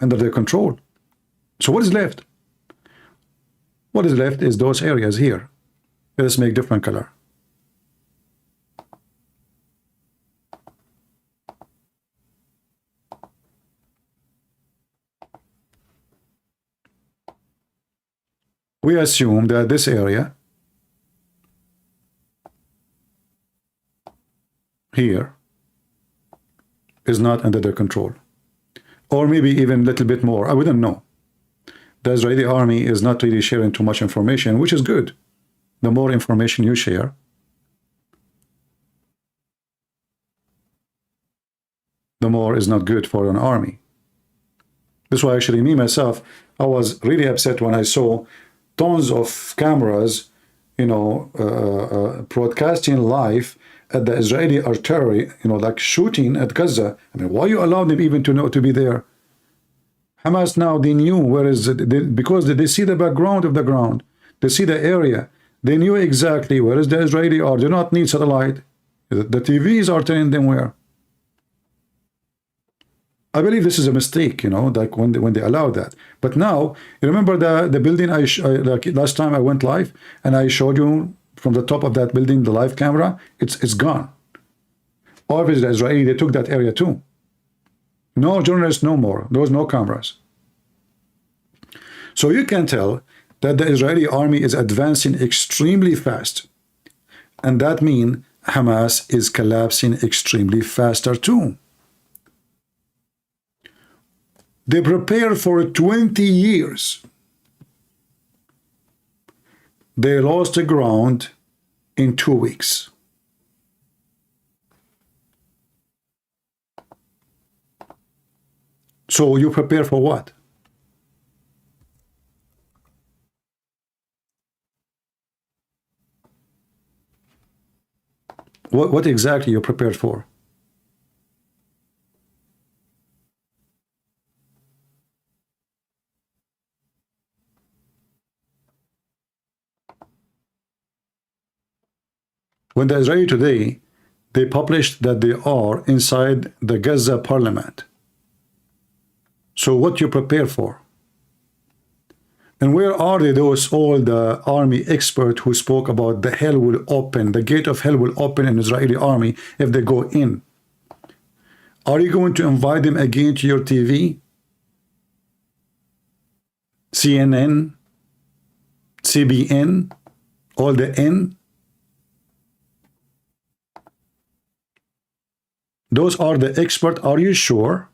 under their control. So what is left? What is left is those areas here. Let us make different color. We assume that this area here is not under their control, or maybe even a little bit more. I wouldn't know. The Israeli army is not really sharing too much information, which is good. The more information you share, the more is not good for an army. That's why actually me myself, I was really upset when I saw tons of cameras, broadcasting live at the Israeli artillery, like shooting at Gaza. I mean, why you allow them even to be there? Hamas now, they knew where is it, because they see the background of the ground. They see the area. They knew exactly where is the Israeli are. They do not need satellite. The TVs are telling them where. I believe this is a mistake, like when they allow that. But now, you remember the building like last time I went live and I showed you from the top of that building the live camera, it's gone. Obviously, the Israeli, they took that area too. No journalists, no more. There was no cameras. So you can tell that the Israeli army is advancing extremely fast. And that means Hamas is collapsing extremely faster too. They prepared for 20 years. They lost the ground in 2 weeks. So you prepare for what? What exactly you prepared for? When the Israeli today, they published that they are inside the Gaza parliament. So what you prepare for? And where are they, all the army experts who spoke about the hell will open, the gate of hell will open in Israeli army if they go in? Are you going to invite them again to your TV? CNN, CBN, all the N? Those are the experts. Are you sure?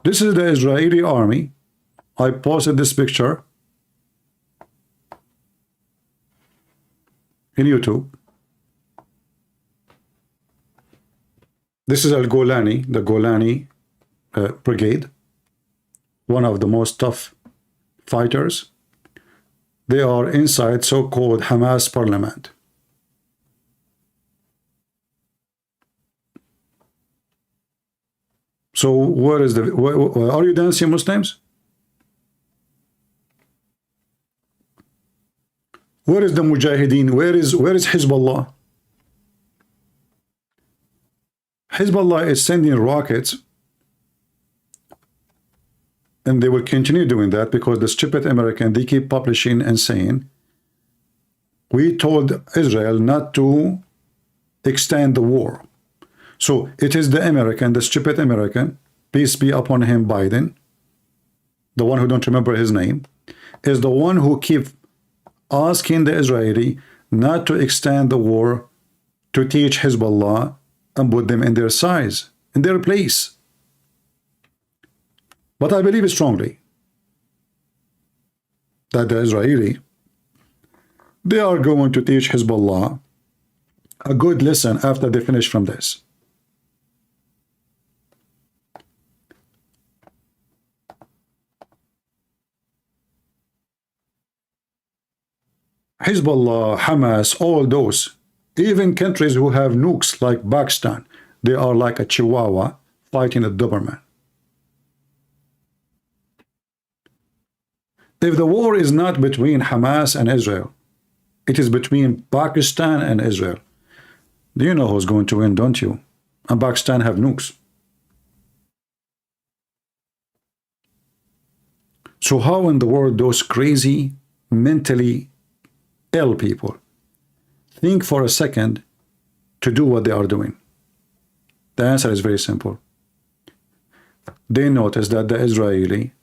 This is the Israeli army. I posted this picture in YouTube. This is Al-Golani, the Golani brigade, one of the most tough fighters. They are inside so-called Hamas parliament. So where is are you dancing Muslims? Where is the Mujahideen? Where is Hezbollah? Hezbollah is sending rockets, and they will continue doing that because the stupid American, they keep publishing and saying, we told Israel not to extend the war. So it is the American, the stupid American, peace be upon him, Biden, the one who don't remember his name, is the one who keep asking the Israeli not to extend the war, to teach Hezbollah and put them in their size, in their place. But I believe strongly that the Israeli, they are going to teach Hezbollah a good lesson after they finish from this. Hezbollah, Hamas, all those, even countries who have nukes like Pakistan, they are like a chihuahua fighting a Doberman. If the war is not between Hamas and Israel, it is between Pakistan and Israel. Do you know who's going to win, don't you? And Pakistan have nukes. So how in the world those crazy, mentally ill people think for a second to do what they are doing? The answer is very simple. They notice that the Israeli,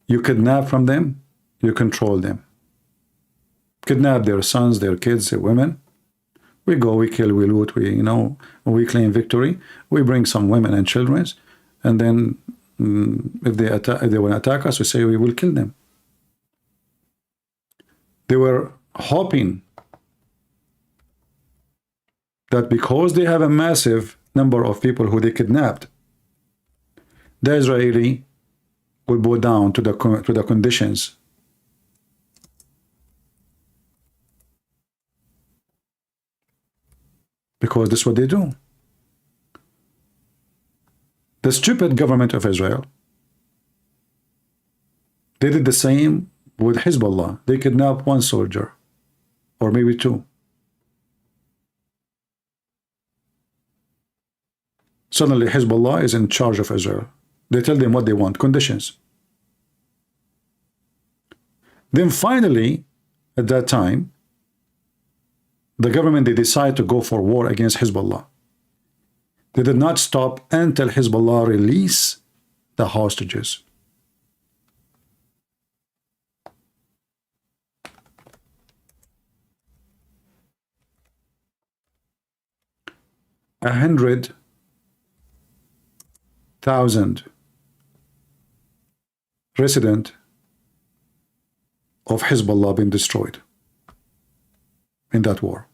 you kidnap from them, you control them. Kidnap their sons, their kids, their women. We go, we kill, we loot, we claim victory. We bring some women and children, and then if they want to attack us, we say we will kill them. They were hoping that because they have a massive number of people who they kidnapped, the Israeli will bow down to the conditions. Because this is what they do. The stupid government of Israel, they did the same with Hezbollah. They kidnapped one soldier, or maybe two. Suddenly Hezbollah is in charge of Israel. They tell them what they want, conditions. Then finally, at that time, the government, they decide to go for war against Hezbollah. They did not stop until Hezbollah release the hostages. A 100,000 resident of Hezbollah been destroyed in that war.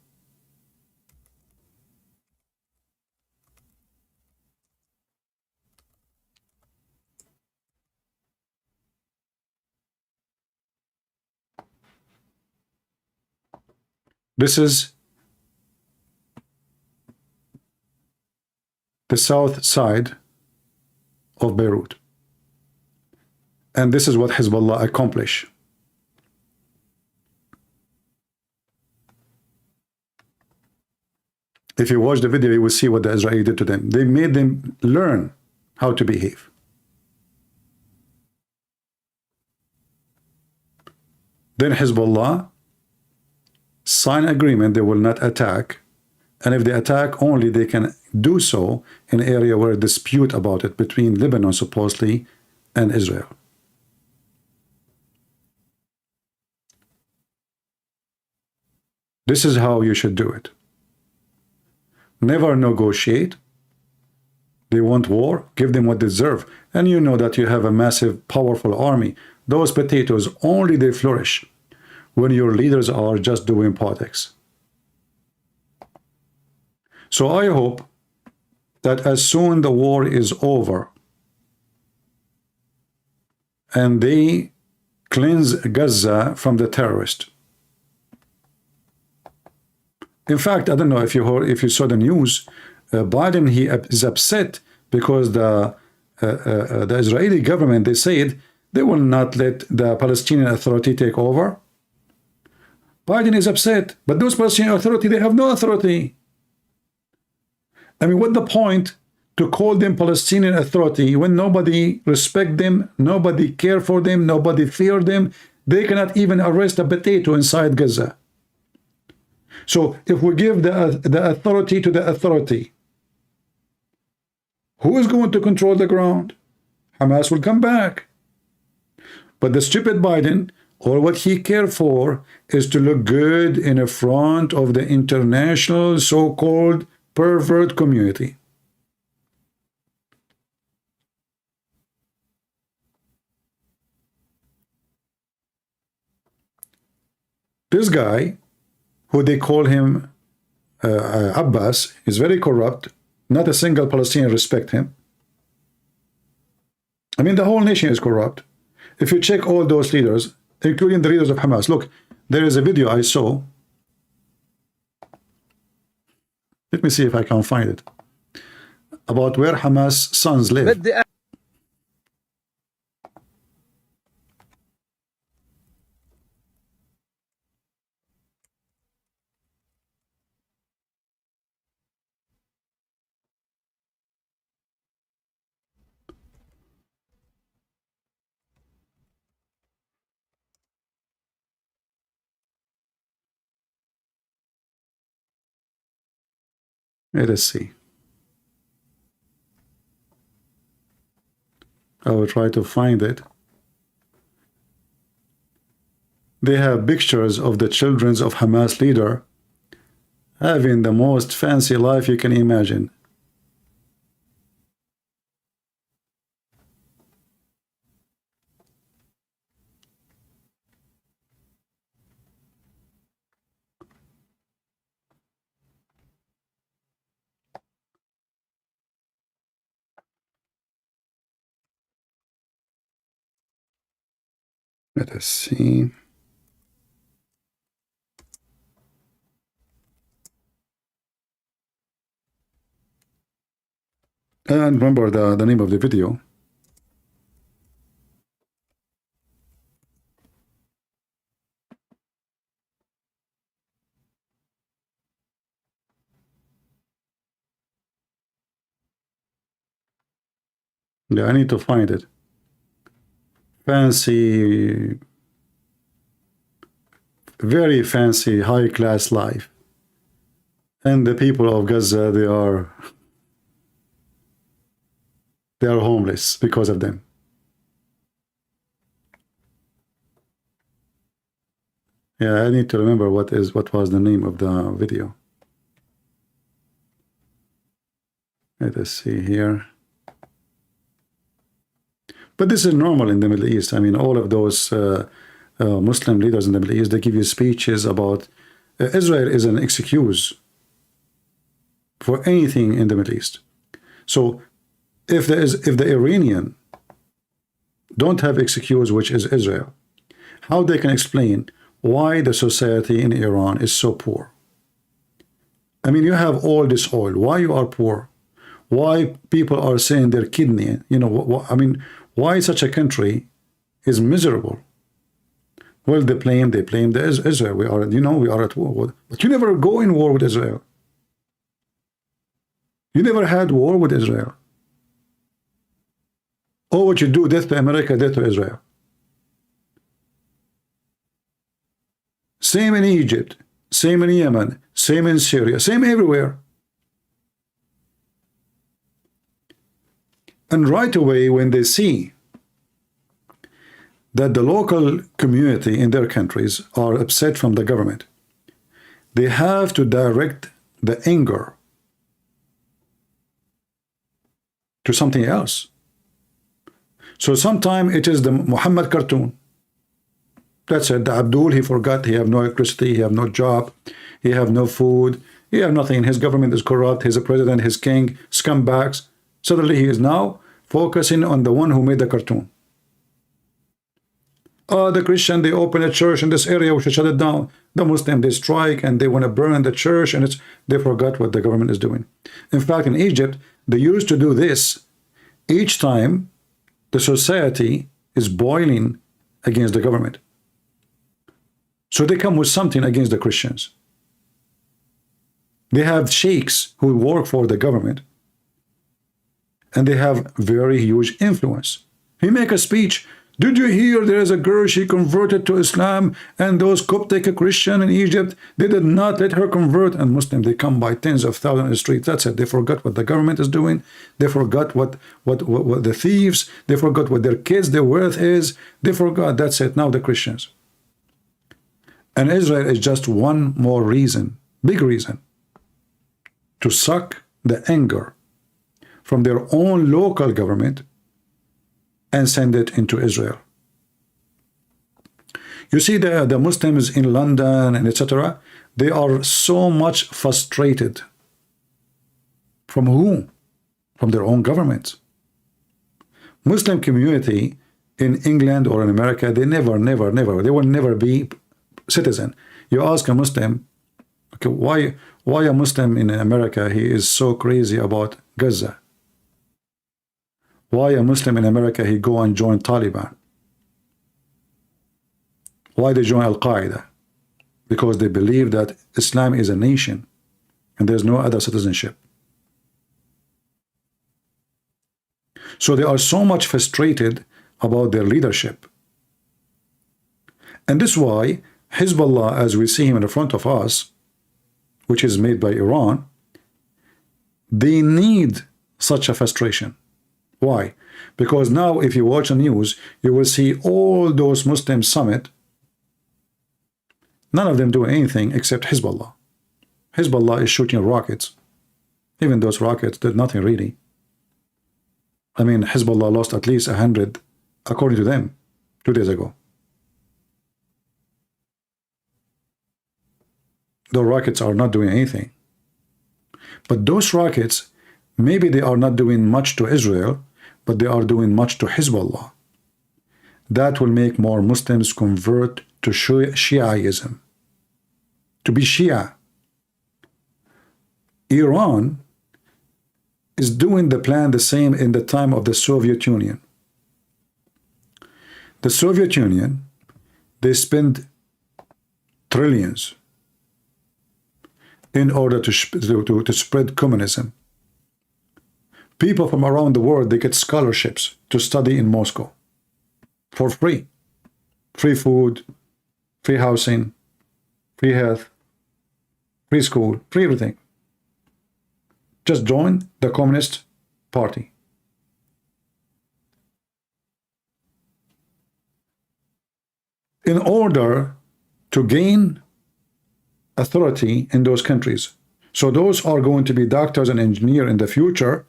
This is the south side of Beirut. And this is what Hezbollah accomplished. If you watch the video, you will see what the Israeli did to them. They made them learn how to behave. Then Hezbollah sign agreement they will not attack, and if they attack only, they can do so in an area where dispute about it between Lebanon supposedly and Israel. This is how you should do it. Never negotiate. They want war, give them what they deserve. And you know that you have a massive, powerful army. Those potatoes, only they flourish when your leaders are just doing politics. So I hope that as soon the war is over and they cleanse Gaza from the terrorists. In fact, I don't know if you saw the news, Biden, he is upset because the Israeli government, they said they will not let the Palestinian Authority take over. Biden is upset, but those Palestinian Authority, they have no authority. I mean, what's the point to call them Palestinian Authority when nobody respect them, nobody care for them, nobody fear them? They cannot even arrest a potato inside Gaza. So if we give the authority to the authority, who is going to control the ground? Hamas will come back. But the stupid Biden, all what he cares for is to look good in front of the international so-called pervert community. This guy, who they call him Abbas, is very corrupt. Not a single Palestinian respect him. I mean, the whole nation is corrupt. If you check all those leaders, including the leaders of Hamas, look, there is a video I saw. Let me see if I can find it. About where Hamas sons live. بدي Let us see. I will try to find it. They have pictures of the children of Hamas leader having the most fancy life you can imagine. Let us see. And remember the name of the video. Yeah, I need to find it. Fancy, very fancy, high-class life. And the people of Gaza, they are homeless because of them. Yeah, I need to remember what was the name of the video. Let us see here. But this is normal in the Middle East. I mean, all of those Muslim leaders in the Middle East, they give you speeches about Israel is an excuse for anything in the Middle East. So if the Iranian don't have excuse, which is Israel, how they can explain why the society in Iran is so poor? I mean, you have all this oil. Why you are poor? Why people are saying their kidney? You know, I mean, why such a country is miserable? Well, they blame the Israel. We are at war. But you never go in war with Israel. You never had war with Israel. Oh, what you do, death to America, death to Israel. Same in Egypt, same in Yemen, same in Syria, same everywhere. And right away, when they see that the local community in their countries are upset from the government, they have to direct the anger to something else. So sometimes it is the Muhammad cartoon. That's it. The Abdul, he forgot, he have no electricity, he have no job, he have no food, he have nothing. His government is corrupt, he's a president, his king, scumbags. Suddenly he is now focusing on the one who made the cartoon. Oh, the Christian, they open a church in this area, we should shut it down. The Muslim, they strike and they want to burn the church, and they forgot what the government is doing. In fact, in Egypt, they used to do this each time the society is boiling against the government. So they come with something against the Christians. They have sheikhs who work for the government, and they have very huge influence. He make a speech. Did you hear there is a girl, she converted to Islam, and those Coptic Christian in Egypt, they did not let her convert. And Muslims, they come by tens of thousands in the street. That's it. They forgot what the government is doing. They forgot what the thieves, they forgot what their kids, their worth is. They forgot. That's it. Now the Christians. And Israel is just one more reason, big reason, to suck the anger from their own local government and send it into Israel. You see the Muslims in London and etc. They are so much frustrated. From who? From their own governments. Muslim community in England or in America, they never, they will never be citizen. You ask a Muslim, okay, why a Muslim in America, he is so crazy about Gaza? Why a Muslim in America, he go and join Taliban? Why they join Al-Qaeda? Because they believe that Islam is a nation and there's no other citizenship. So they are so much frustrated about their leadership. And this is why Hezbollah, as we see him in front of us, which is made by Iran, they need such a frustration. Why? Because now if you watch the news, you will see all those Muslim summit, none of them do anything except Hezbollah. Hezbollah is shooting rockets. Even those rockets did nothing really. I mean, Hezbollah lost at least 100, according to them, 2 days ago. The rockets are not doing anything. But those rockets, maybe they are not doing much to Israel, but they are doing much to Hezbollah. That will make more Muslims convert to Shiaism, to be Shia. Iran is doing the plan the same in the time of the Soviet Union. The Soviet Union, they spend trillions in order to spread communism. People from around the world, they get scholarships to study in Moscow for free. Free food, free housing, free health, free school, free everything. Just join the Communist Party. In order to gain authority in those countries. So those are going to be doctors and engineers in the future,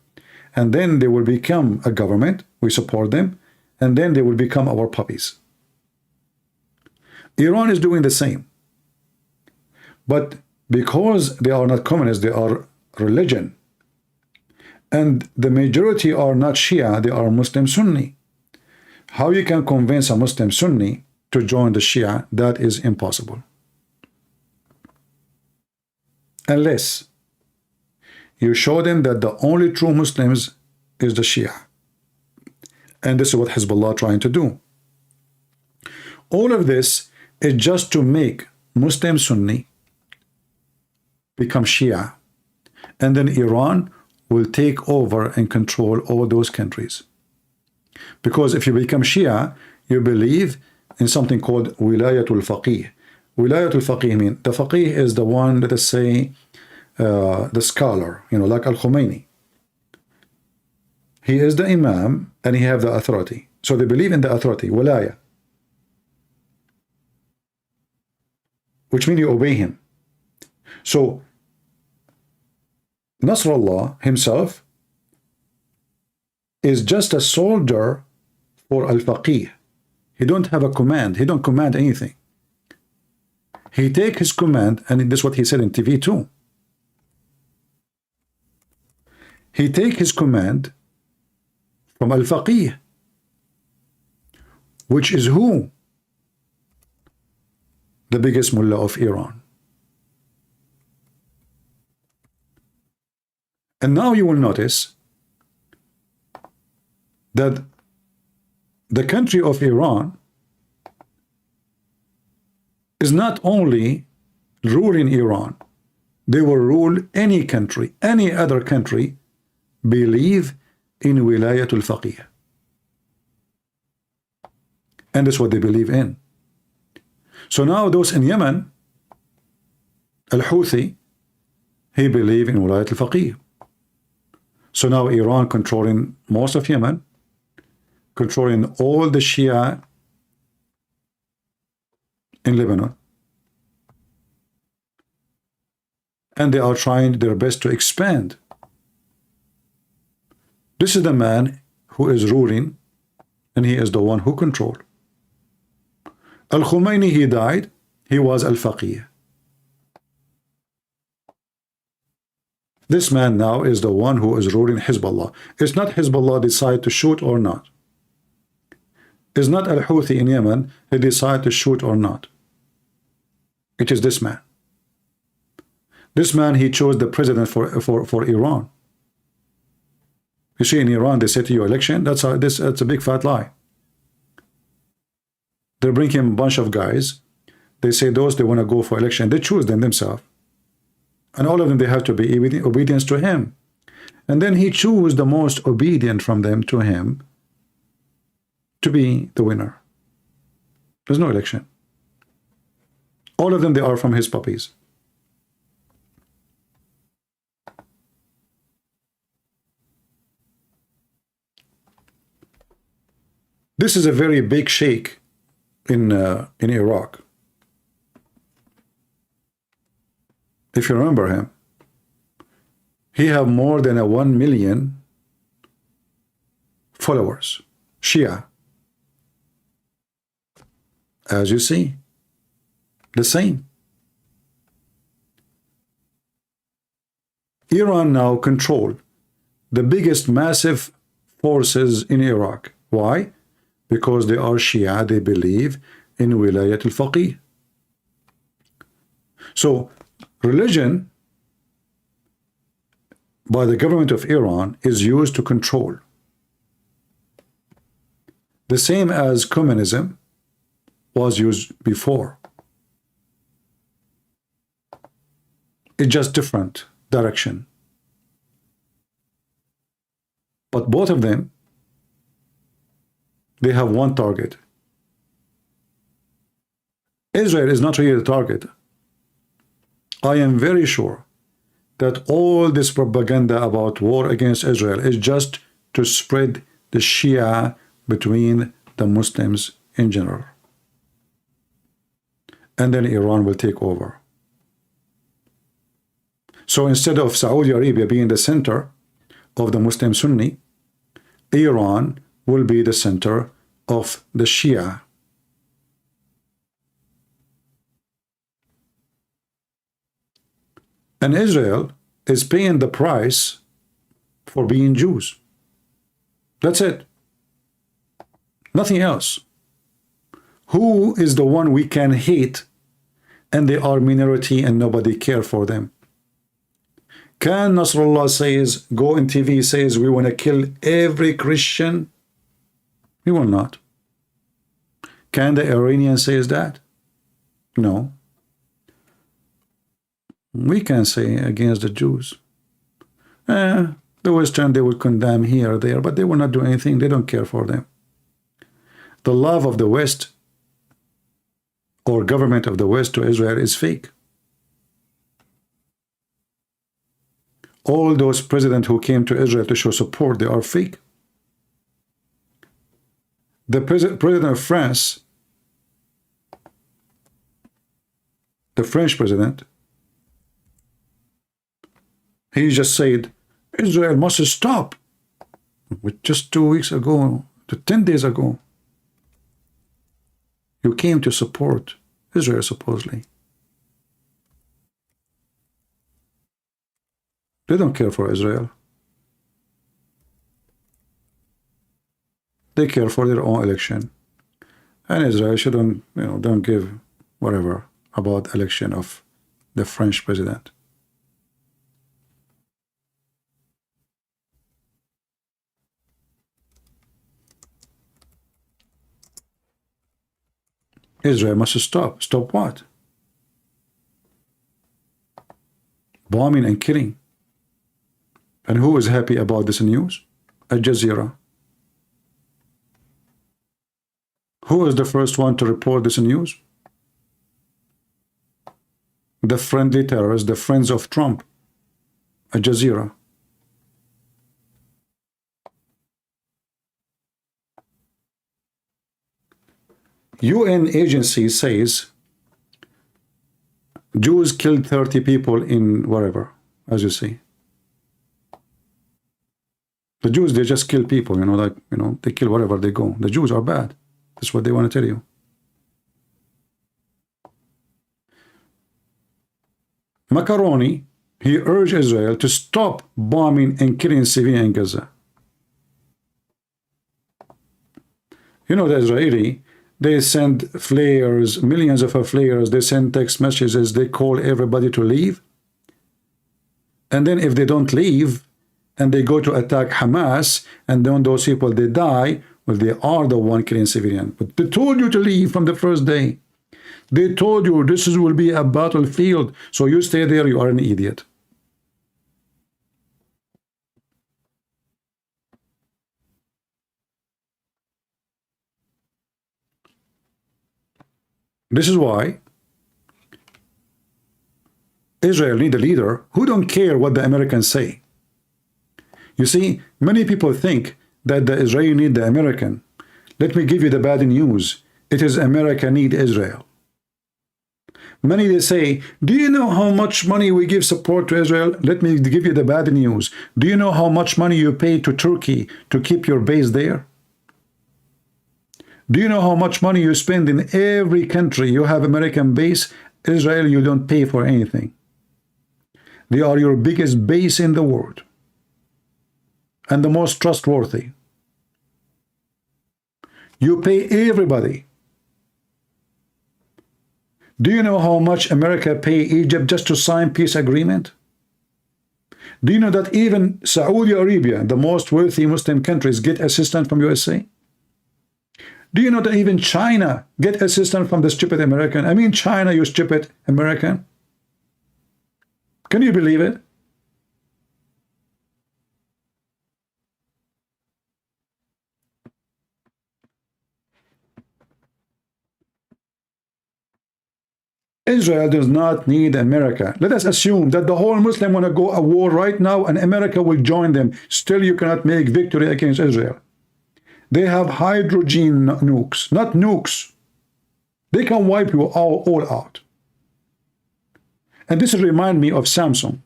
and then they will become a government. We support them, and then they will become our puppies. Iran is doing the same. But because they are not communists, they are religion. And the majority are not Shia, they are Muslim Sunni. How you can convince a Muslim Sunni to join the Shia? That is impossible. Unless you show them that the only true Muslims is the Shia. And this is what Hezbollah trying to do. All of this is just to make Muslim Sunni become Shia. And then Iran will take over and control all those countries. Because if you become Shia, you believe in something called Wilayatul Faqih. Wilayatul Faqih means the Faqih is the one that is say the scholar, like Al-Khomeini. He is the Imam and he have the authority. So they believe in the authority, Wilaya, which means you obey him. So Nasrallah himself is just a soldier for Al-Faqih. He don't have a command. He don't command anything. He take his command, and this is what he said in TV too. He take his command from Al-Faqih, which is who? The biggest mullah of Iran. And now you will notice that the country of Iran is not only ruling Iran, they will rule any country, any other country, believe in Wilayatul Faqih. And that's what they believe in. So now those in Yemen, Al-Houthi, he believe in Wilayatul Faqih. So now Iran controlling most of Yemen, controlling all the Shia in Lebanon. And they are trying their best to expand. This is the man who is ruling, and he is the one who controls. Al-Khomeini, he died, he was al-faqih. This man now is the one who is ruling Hezbollah. It's not Hezbollah decide to shoot or not. It's not Al-Houthi in Yemen he decide to shoot or not. It is this man. This man, he chose the president for Iran. You see, in Iran, they say to you, election, that's a big fat lie. They bring him a bunch of guys. They say those they want to go for election. They choose them themselves. And all of them, they have to be obedience to him. And then he choose the most obedient from them to him to be the winner. There's no election. All of them, they are from his puppies. This is a very big sheikh in Iraq. If you remember him, he have more than 1 million followers, Shia. As you see, the same. Iran now control the biggest massive forces in Iraq. Why? Because they are Shia, they believe in Wilayat al-Faqih. So, religion by the government of Iran is used to control. The same as communism was used before. It's just different direction. But both of them, they have one target. Israel is not really the target. I am very sure that all this propaganda about war against Israel is just to spread the Shia between the Muslims in general. And then Iran will take over. So instead of Saudi Arabia being the center of the Muslim Sunni, Iran will be the center of the Shia. And Israel is paying the price for being Jews. That's it. Nothing else. Who is the one we can hate and they are minority and nobody care for them? Can Nasrallah says, go on TV, says we want to kill every Christian? We will not. Can the Iranian says that? No. We can say against the Jews. The Western, they will condemn here or there, but they will not do anything. They don't care for them. The love of the West or government of the West to Israel is fake. All those presidents who came to Israel to show support, they are fake. The president of France, the French president, he just said, Israel must stop. Just 2 weeks ago, to 10 days ago, you came to support Israel, supposedly. They don't care for Israel. They care for their own election. And Israel shouldn't, don't give whatever about election of the French president. Israel must stop. Stop what? Bombing and killing. And who is happy about this news? Al Jazeera. Who is the first one to report this news? The friendly terrorists, the friends of Trump. Al Jazeera. UN agency says Jews killed 30 people in wherever, as you see. The Jews, they just kill people, they kill wherever they go. The Jews are bad. That's what they want to tell you. Macaroni, he urged Israel to stop bombing and killing civilians in Gaza. You know, the Israeli, they send flares, millions of flares, they send text messages, they call everybody to leave. And then if they don't leave, and they go to attack Hamas, and then those people, they die, well, they are the one killing civilians. But they told you to leave from the first day. They told you this will be a battlefield, so you stay there, you are an idiot. This is why Israel need a leader who don't care what the Americans say. You see, many people think that the Israeli need the American. Let me give you the bad news. It is America need Israel. Many they say, do you know how much money we give support to Israel? Let me give you the bad news. Do you know how much money you pay to Turkey to keep your base there? Do you know how much money you spend in every country you have American base? Israel, you don't pay for anything. They are your biggest base in the world and the most trustworthy. You pay everybody. Do you know how much America pay Egypt just to sign peace agreement? Do you know that even Saudi Arabia, the most wealthy Muslim countries, get assistance from USA? Do you know that even China get assistance from the stupid American? I mean, China, you stupid American. Can you believe it? Israel does not need America. Let us assume that the whole Muslim want to go a war right now and America will join them. Still, you cannot make victory against Israel. They have hydrogen nukes, not nukes. They can wipe you all out. And this reminds me of Samson.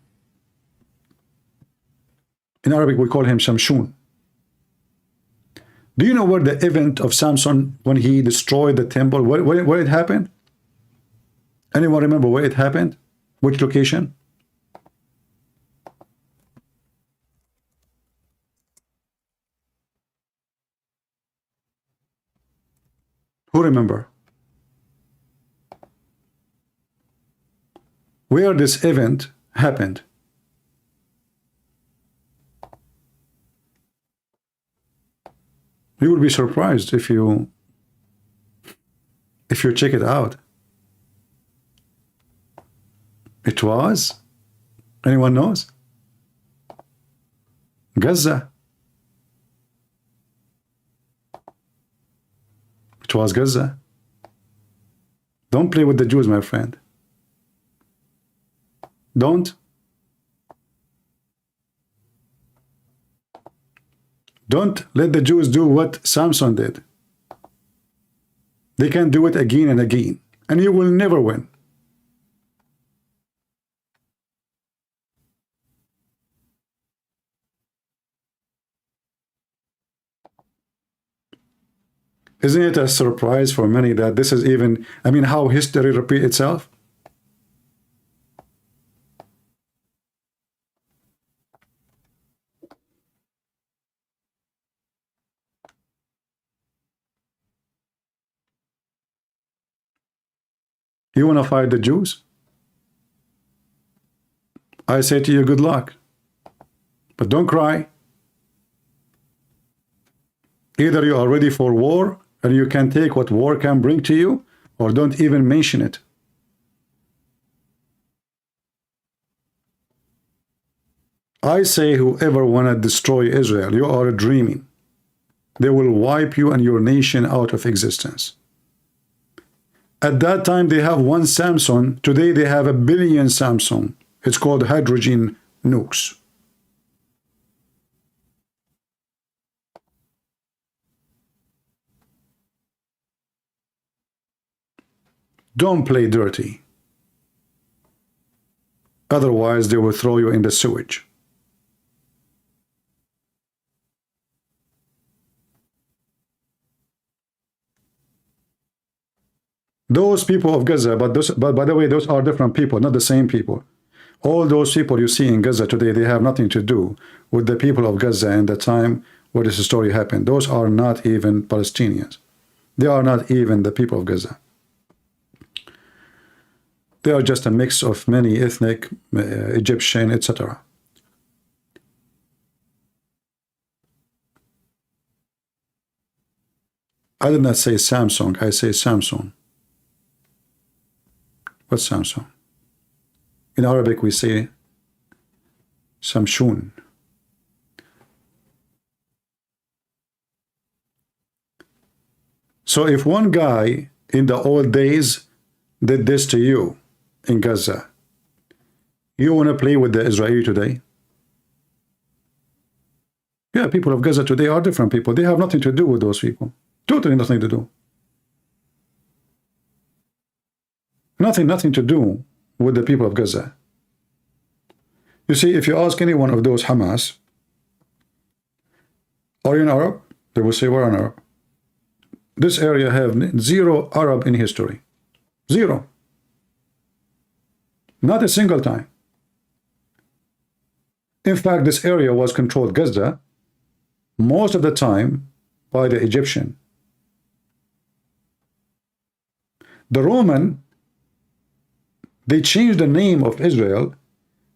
In Arabic, we call him Shamshun. Do you know where the event of Samson, when he destroyed the temple, where it happened? Anyone remember where it happened? Which location? Who remember? Where this event happened? You will be surprised if you check it out. It was, anyone knows? Gaza. It was Gaza. Don't play with the Jews, my friend. Don't. Don't let the Jews do what Samson did. They can do it again and again, and you will never win. Isn't it a surprise for many that this is even, I mean, how history repeats itself? You want to fight the Jews? I say to you, good luck. But don't cry. Either you are ready for war, and you can take what war can bring to you, or don't even mention it. I say whoever want to destroy Israel, you are dreaming. They will wipe you and your nation out of existence. At that time, they have one Samson. Today, they have 1 billion Samson. It's called hydrogen nukes. Don't play dirty. Otherwise, they will throw you in the sewage. Those people of Gaza, but by the way, those are different people, not the same people. All those people you see in Gaza today, they have nothing to do with the people of Gaza and the time where this story happened. Those are not even Palestinians. They are not even the people of Gaza. They are just a mix of many ethnic, Egyptian, etc. I did not say Samsung, I say Samsung. What's Samsung? In Arabic we say Samshun. So if one guy in the old days did this to you in Gaza, you want to play with the Israeli today? Yeah, people of Gaza today are different people. They have nothing to do with those people. Totally nothing to do. Nothing to do with the people of Gaza. You see, if you ask any one of those Hamas, are you an Arab? They will say, we're an Arab. This area have zero Arab in history. Zero. Not a single time. In fact, this area was controlled, Gaza, most of the time by the Egyptian. The Roman, they changed the name of Israel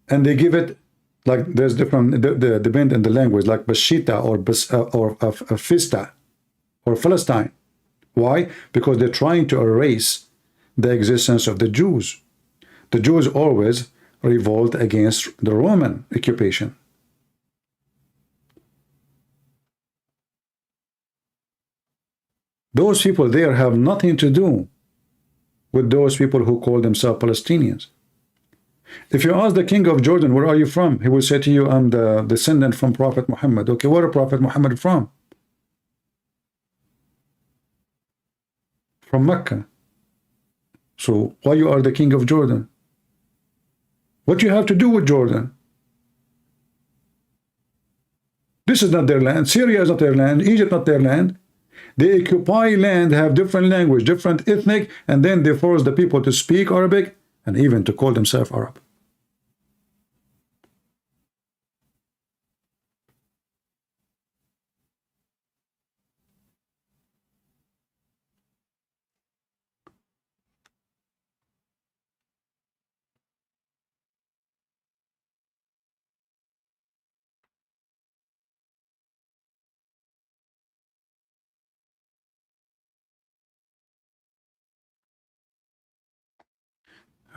and they give it, like there's different, depend on the language, like Bashita or Fista or Palestine. Why? Because they're trying to erase the existence of the Jews. The Jews always revolt against the Roman occupation. Those people there have nothing to do with those people who call themselves Palestinians. If you ask the king of Jordan, where are you from? He will say to you, I'm the descendant from Prophet Muhammad. Okay, where is Prophet Muhammad from? From Mecca. So why you are the king of Jordan? What do you have to do with Jordan? This is not their land. Syria is not their land. Egypt not their land. They occupy land, have different language, different ethnic, and then they force the people to speak Arabic and even to call themselves Arab.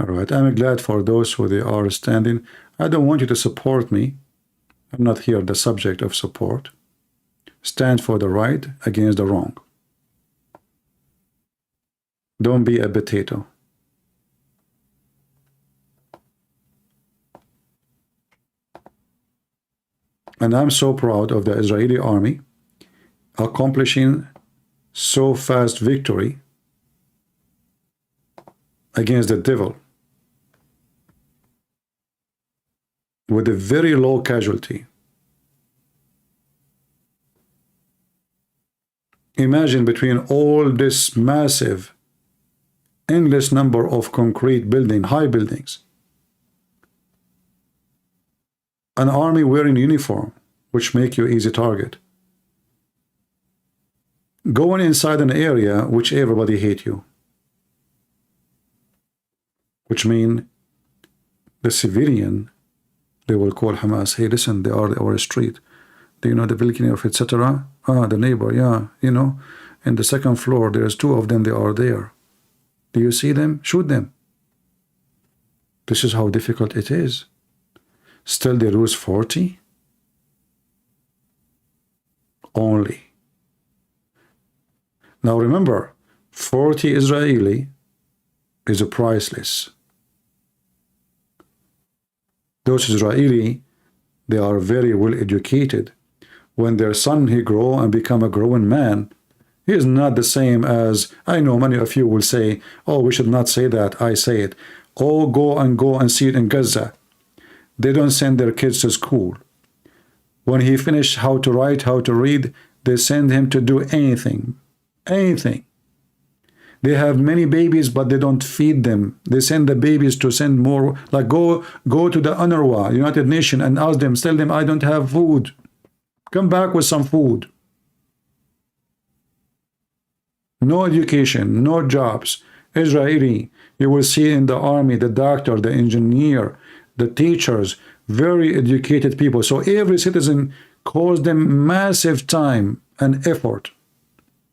All right, I'm glad for those who they are standing. I don't want you to support me. I'm not here the subject of support. Stand for the right against the wrong. Don't be a potato. And I'm so proud of the Israeli army accomplishing so fast victory against the devil with a very low casualty. Imagine between all this massive, endless number of concrete building, high buildings, an army wearing uniform, which make you easy target. Going inside an area which everybody hate you. Which mean the civilian, they will call Hamas, hey, listen, they are our street. Do you know the building of etc.? Ah, the neighbor, yeah, you know. In the second floor, there's two of them, they are there. Do you see them? Shoot them. This is how difficult it is. Still they lose 40? Only. Now remember, 40 Israeli is a priceless. Those Israeli, they are very well educated. When their son he grow and become a grown man, he is not the same as, I know many of you will say, oh, we should not say that, I say it. Oh, go and see it in Gaza. They don't send their kids to school. When he finished how to write, how to read, they send him to do anything. Anything. They have many babies, but they don't feed them. They send the babies to send more. Like go to the UNRWA, United Nations, and ask them, tell them, I don't have food. Come back with some food. No education, no jobs. Israeli, you will see in the army, the doctor, the engineer, the teachers, very educated people. So every citizen costs them massive time and effort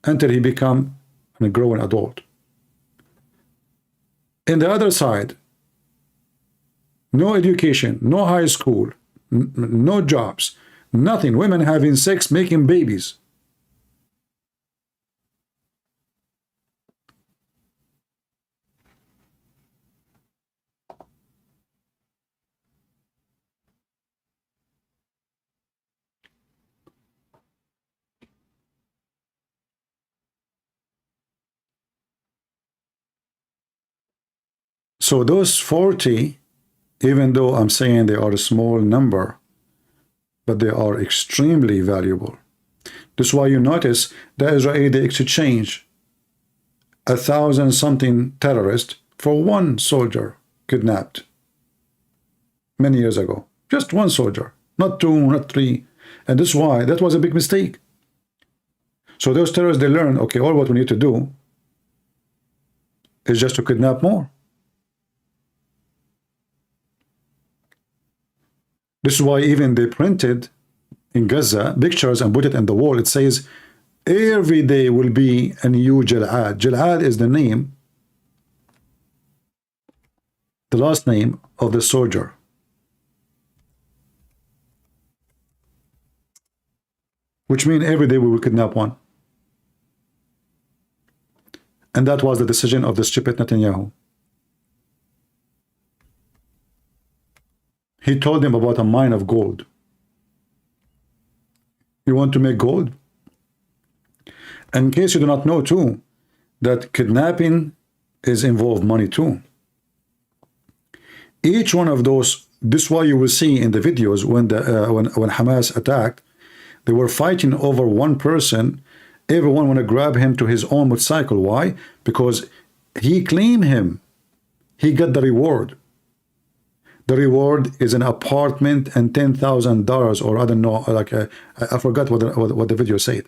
until he become a grown adult. In the other side, no education, no high school, no jobs, nothing. Women having sex, making babies. So those 40, even though I'm saying they are a small number, but they are extremely valuable. That's why you notice the Israeli, they exchange 1,000-something terrorists for one soldier kidnapped many years ago. Just one soldier, not two, not three. And that's why that was a big mistake. So those terrorists, they learn, okay, all what we need to do is just to kidnap more. This is why even they printed in Gaza pictures and put it in the wall. It says, every day will be a new Jal'ad. Jal'ad is the name, the last name of the soldier. Which means every day we will kidnap one. And that was the decision of the stupid Netanyahu. He told them about a mine of gold. You want to make gold? And in case you do not know too, that kidnapping is involved money too. Each one of those, this is why you will see in the videos when when Hamas attacked, they were fighting over one person. Everyone want to grab him to his own motorcycle. Why? Because he claimed him. He got the reward. The reward is an apartment and $10,000, or I don't know, like I forgot what the video said.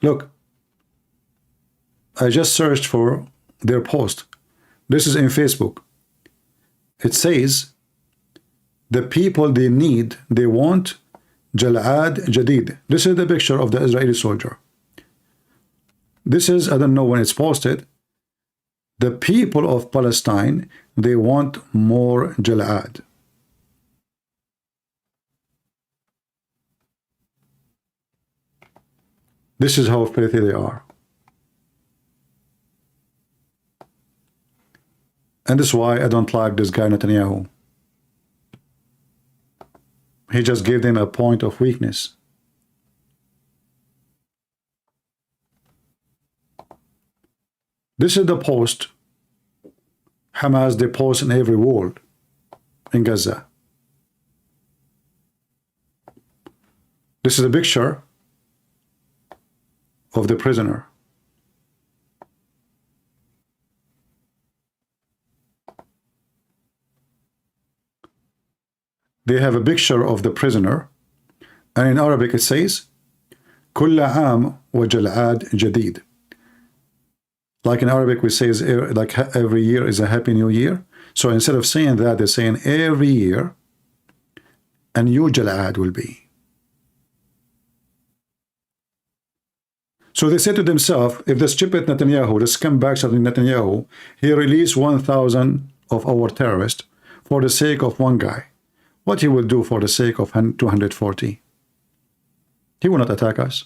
Look, I just searched for their post. This is in Facebook. It says the people they need, they want Jal'ad Jadid. This is the picture of the Israeli soldier. This is, I don't know when it's posted. The people of Palestine, they want more Jal'ad. This is how filthy they are. And this is why I don't like this guy Netanyahu. He just gave them a point of weakness. This is the post Hamas, they post in every wall in Gaza. This is a picture of the prisoner. They have a picture of the prisoner, and in Arabic it says, كل عام وجلعاد جديد. Like in Arabic we say, like every year is a happy new year. So instead of saying that, they're saying every year a new Jal'ad will be. So they said to themselves, if the stupid Netanyahu, the scumbags of Netanyahu, he released 1,000 of our terrorists for the sake of one guy, what he will do for the sake of 240? He will not attack us.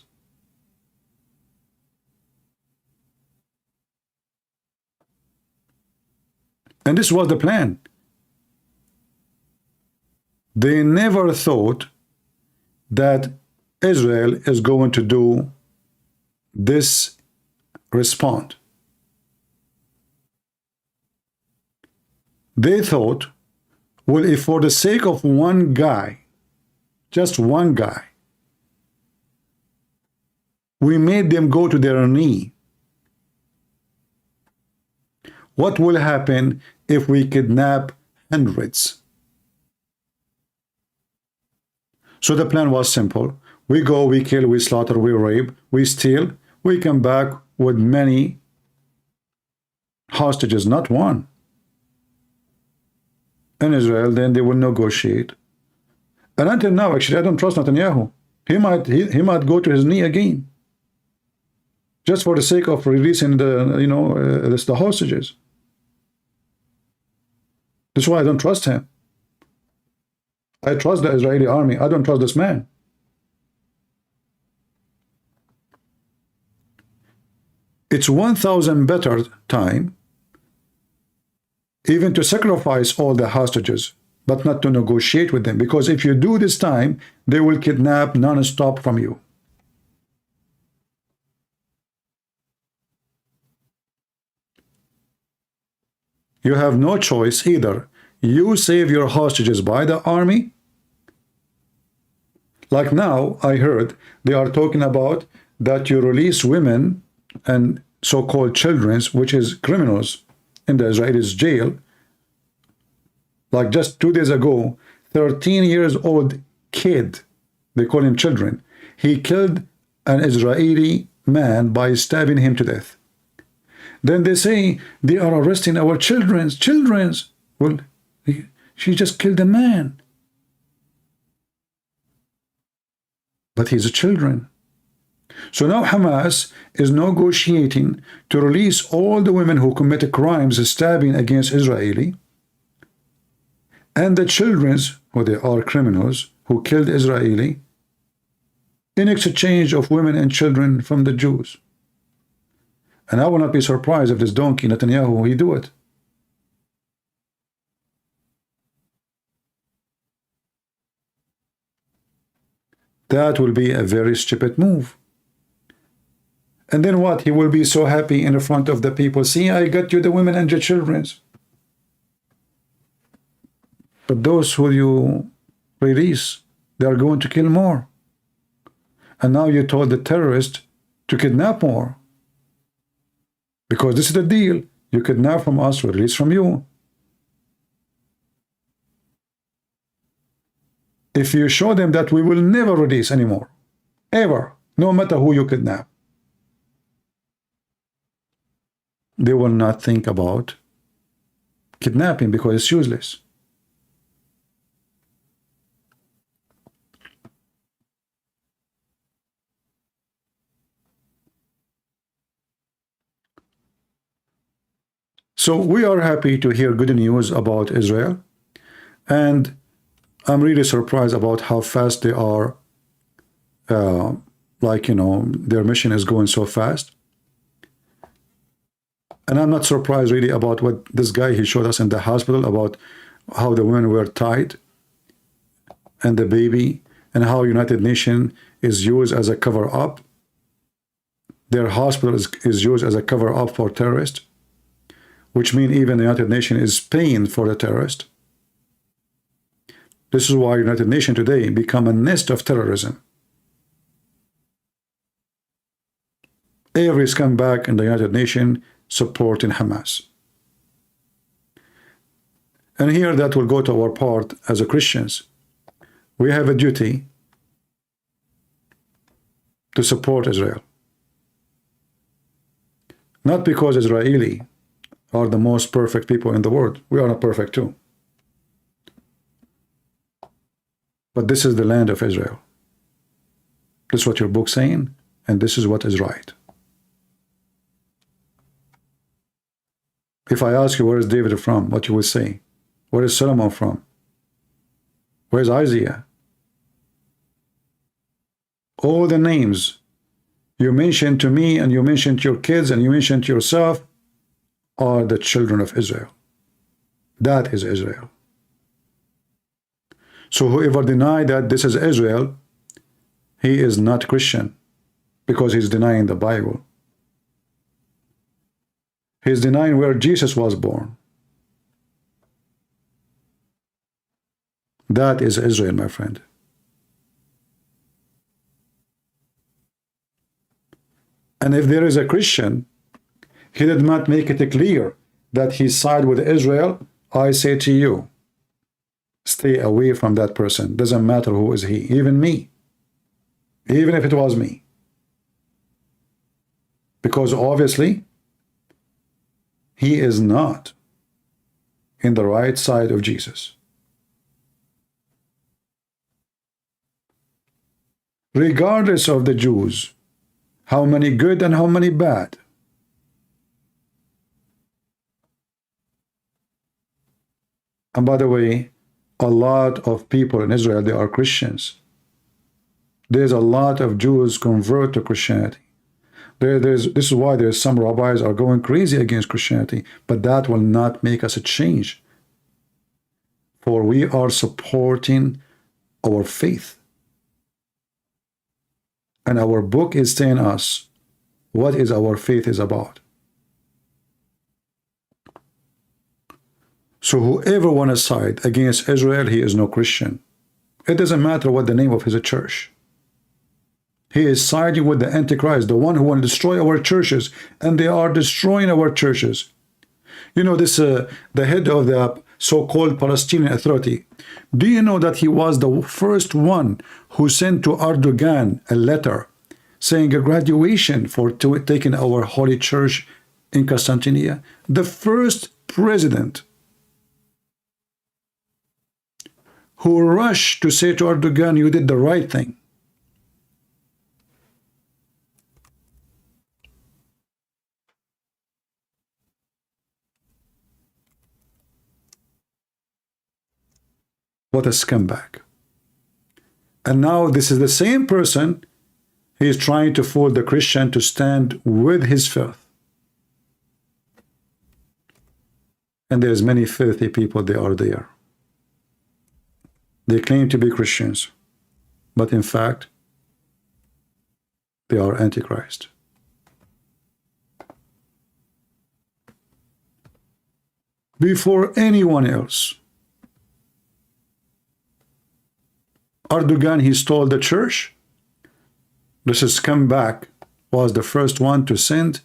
And this was the plan. They never thought that Israel is going to do this respond. They thought, Well, if for the sake of one guy, just one guy, we made them go to their knee, what will happen if we kidnap hundreds? So the plan was simple. We go, we kill, we slaughter, we rape, we steal, we come back with many hostages, not one. In Israel, then they will negotiate. And until now, actually, I don't trust Netanyahu. He might go to his knee again, just for the sake of releasing the the hostages. That's why I don't trust him. I trust the Israeli army. I don't trust this man. It's 1,000 better time even to sacrifice all the hostages, but not to negotiate with them, because if you do this time, they will kidnap non-stop from you. You have no choice. Either you save your hostages by the army, like now I heard they are talking about that you release women and so-called children, which is criminals, in the Israelis jail. Like just 2 days ago, 13 years old kid, they call him children, he killed an Israeli man by stabbing him to death. Then they say they are arresting our children's. Well, she just killed a man. But he's a children. So now Hamas is negotiating to release all the women who committed crimes stabbing against Israeli, and the children, who they are criminals, who killed Israeli, in exchange of women and children from the Jews. And I will not be surprised if this donkey Netanyahu, he do it. That will be a very stupid move. And then what? He will be so happy in front of the people. See, I got you the women and the children. But those who you release, they are going to kill more. And now you told the terrorist to kidnap more. Because this is the deal. You kidnap from us, we release from you. If you show them that we will never release anymore, ever, no matter who you kidnap, they will not think about kidnapping because it's useless. So we are happy to hear good news about Israel, and I'm really surprised about how fast they are, their mission is going so fast. And I'm not surprised really about what this guy, he showed us in the hospital, about how the women were tied and the baby, and how United Nations is used as a cover-up. Their hospital is used as a cover-up for terrorists, which means even the United Nations is paying for the terrorist. This is why United Nations today become a nest of terrorism. Every scumbag in the United Nations supporting Hamas. And here that will go to our part as a Christians. We have a duty to support Israel. Not because Israeli are the most perfect people in the world. We are not perfect too. But this is the land of Israel. This is what your book's saying, and this is what is right. If I ask you where is David from, what you will say? Where is Solomon from? Where is Isaiah? All the names you mentioned to me, and you mentioned to your kids, and you mentioned to yourself, are the children of Israel. That is Israel. So whoever denies that this is Israel, he is not Christian, because he's denying the Bible. He's denying where Jesus was born. That is Israel, my friend. And if there is a Christian, he did not make it clear that he side with Israel, I say to you, stay away from that person. Doesn't matter who is he, even me. Even if it was me. Because obviously, he is not in the right side of Jesus. Regardless of the Jews, how many good and how many bad, and by the way, a lot of people in Israel, they are Christians. There's a lot of Jews convert to Christianity. This is why there's some rabbis are going crazy against Christianity, but that will not make us a change. For we are supporting our faith. And our book is telling us what is our faith is about. So whoever want to side against Israel, he is no Christian. It doesn't matter what the name of his church. He is siding with the Antichrist, the one who want to destroy our churches, and they are destroying our churches. You know, this the head of the so-called Palestinian Authority. Do you know that he was the first one who sent to Erdogan a letter saying a graduation for taking our holy church in Constantinople? The first president who rushed to say to Erdogan, you did the right thing. What a scumbag. And now this is the same person, he is trying to fool the Christian to stand with his filth. And there's many filthy people, they are there. They claim to be Christians, but in fact, they are Antichrist. Before anyone else, Erdogan, he stole the church. This scumbag was the first one to send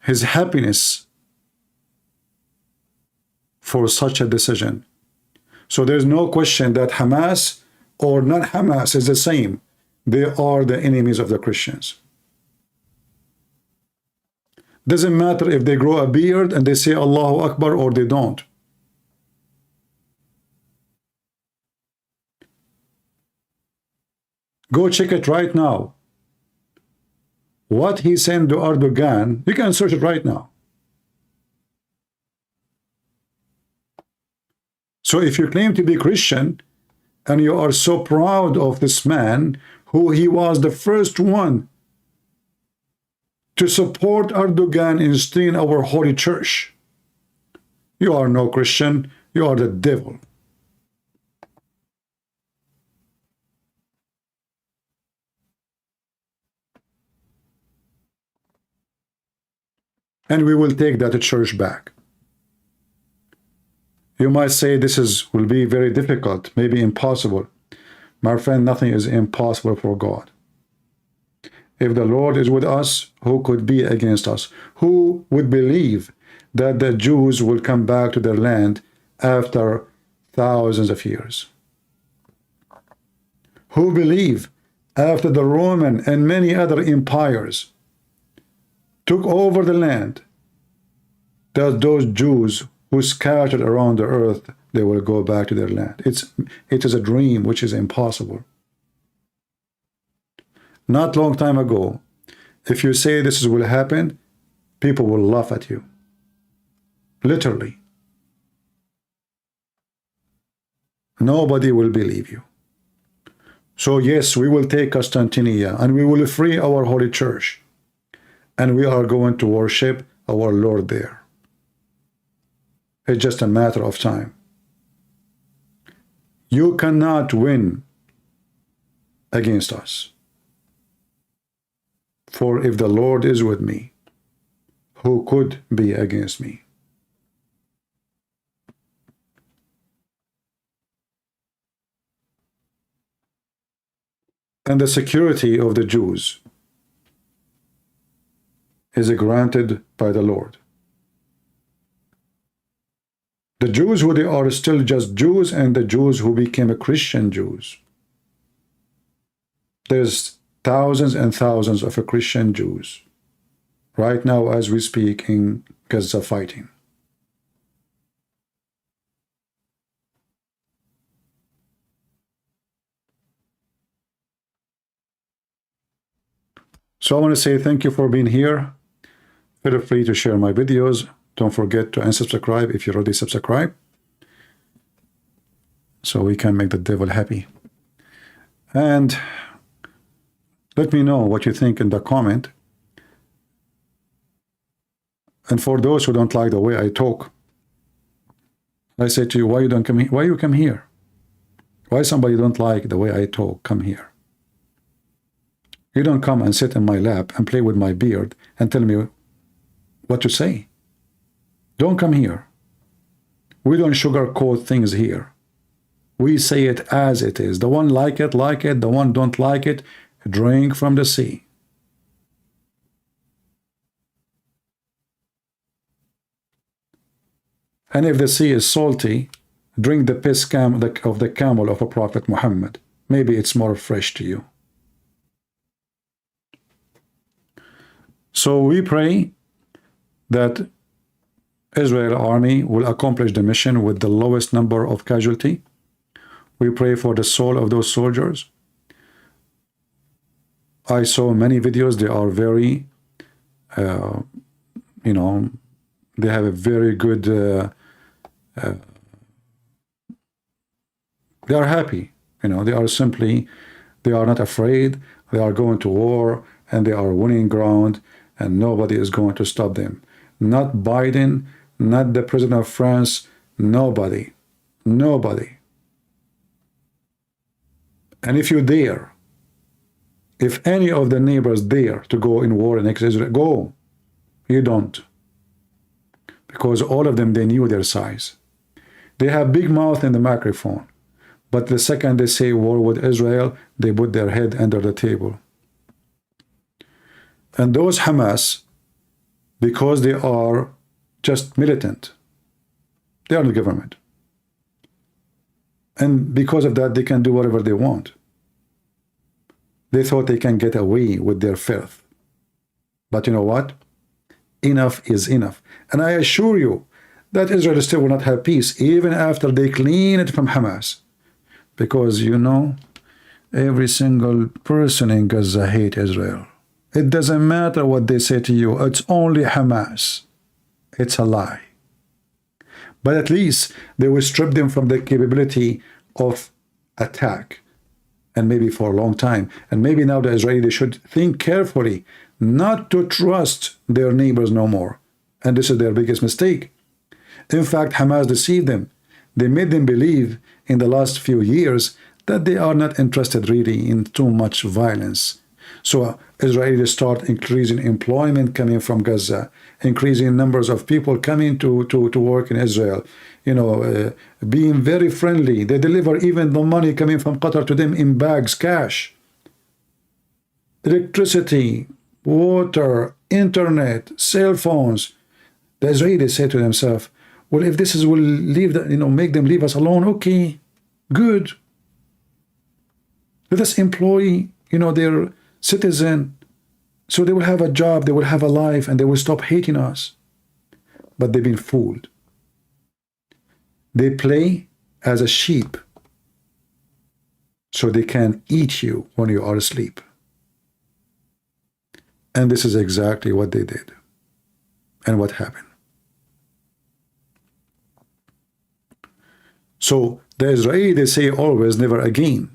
his happiness for such a decision. So there's no question that Hamas or not Hamas is the same. They are the enemies of the Christians. Doesn't matter if they grow a beard and they say Allahu Akbar or they don't. Go check it right now. What he sent to Erdogan, you can search it right now. So if you claim to be Christian and you are so proud of this man, who he was the first one to support Erdogan in stealing our holy church, you are no Christian, you are the devil. And we will take that church back. You might say this will be very difficult, maybe impossible. My friend, nothing is impossible for God. If the Lord is with us, who could be against us? Who would believe that the Jews will come back to their land after thousands of years? Who believe after the Roman and many other empires took over the land, that those Jews who scattered around the earth, they will go back to their land? It is a dream which is impossible. Not long time ago, if you say this will happen, people will laugh at you. Literally. Nobody will believe you. So yes, we will take Constantinople and we will free our holy church. And we are going to worship our Lord there. It's just a matter of time. You cannot win against us. For if the Lord is with me, who could be against me? and the security of the Jews is granted by the Lord. The Jews who they are still just Jews, and the Jews who became a Christian Jews. There's thousands and thousands of Christian Jews right now as we speak in Gaza fighting. So I want to say thank you for being here. Feel free to share my videos. Don't forget to unsubscribe if you're already subscribed, so we can make the devil happy. And let me know what you think in the comment. And for those who don't like the way I talk, I say to you, why you don't come here? Why you come here? Why somebody don't like the way I talk? Come here. You don't come and sit in my lap and play with my beard and tell me what to say. Don't come here. We don't sugarcoat things here. We say it as it is. The one like it, the one don't like it, drink from the sea. And if the sea is salty, drink the piss of the camel of a Prophet Muhammad. Maybe it's more fresh to you. So we pray that Israel army will accomplish the mission with the lowest number of casualty. We pray for the soul of those soldiers. I saw many videos. They are very, you know, they have a very good, they are happy. You know, they are simply, they are not afraid. They are going to war and they are winning ground and nobody is going to stop them. Not Biden, not the president of France, nobody. Nobody. And if you dare, if any of the neighbors dare to go in war against Israel, go. You don't. Because all of them, they knew their size. They have big mouth in the microphone. But the second they say war with Israel, they put their head under the table. And those Hamas, because they are just militant, they are the government. And because of that, they can do whatever they want. They thought they can get away with their filth. But you know what? Enough is enough. And I assure you that Israel still will not have peace, even after they clean it from Hamas. Because, you know, every single person in Gaza hates Israel. It doesn't matter what they say to you. It's only Hamas. It's a lie. But at least they will strip them from the capability of attack. And maybe for a long time. And maybe now the Israelis should think carefully not to trust their neighbors no more. And this is their biggest mistake. In fact, Hamas deceived them. They made them believe in the last few years that they are not interested really in too much violence. So Israelis start increasing employment coming from Gaza, increasing numbers of people coming to work in Israel, you know, being very friendly. They deliver even the money coming from Qatar to them in bags, cash. Electricity, water, internet, cell phones. The Israelis say to themselves, well, if this is will leave the, you know, make them leave us alone, okay, good. Let us employ, you know, their citizen, so they will have a job, they will have a life, and they will stop hating us. But they've been fooled. They play as a sheep, so they can eat you when you are asleep. And this is exactly what they did, and what happened. So the Israelis say always, never again.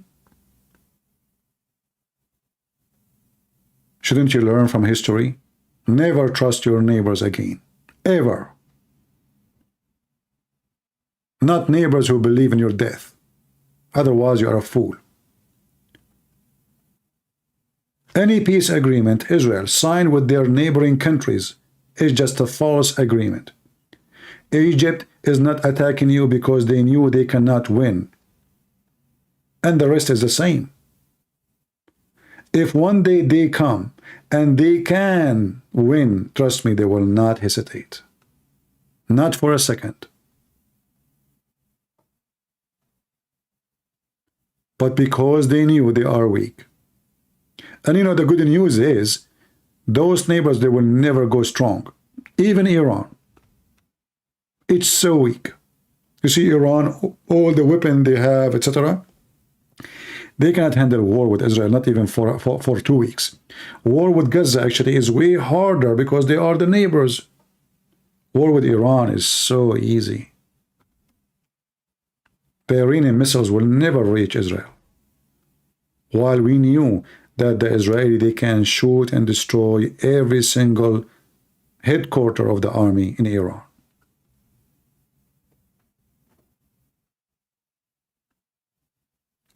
Shouldn't you learn from history? Never trust your neighbors again. Ever. Not neighbors who believe in your death. Otherwise, you are a fool. Any peace agreement Israel signed with their neighboring countries is just a false agreement. Egypt is not attacking you because they knew they cannot win. And the rest is the same. If one day they come and they can win, trust me, they will not hesitate. Not for a second. But because they knew they are weak. And you know, the good news is, those neighbors, they will never go strong. Even Iran. It's so weak. You see, Iran, all the weapons they have, etc., they cannot handle war with Israel, not even for 2 weeks. War with Gaza actually is way harder because they are the neighbors. War with Iran is so easy. The Iranian missiles will never reach Israel. While we knew that the Israeli, they can shoot and destroy every single headquarter of the army in Iran.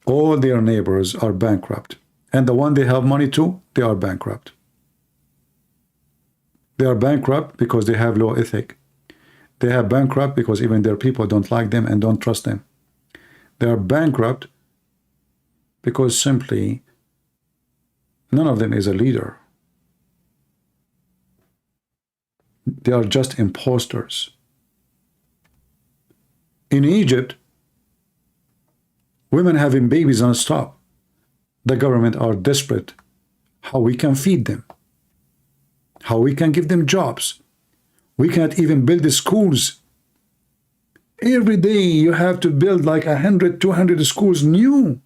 All their neighbors are bankrupt. And the one they have money to, they are bankrupt. They are bankrupt because they have low ethic. They are bankrupt because even their people don't like them and don't trust them. They are bankrupt because simply none of them is a leader. They are just imposters. In Egypt, women having babies non-stop. The government are desperate. How we can feed them? How we can give them jobs? We cannot even build the schools. Every day you have to build like 100, 200 schools new.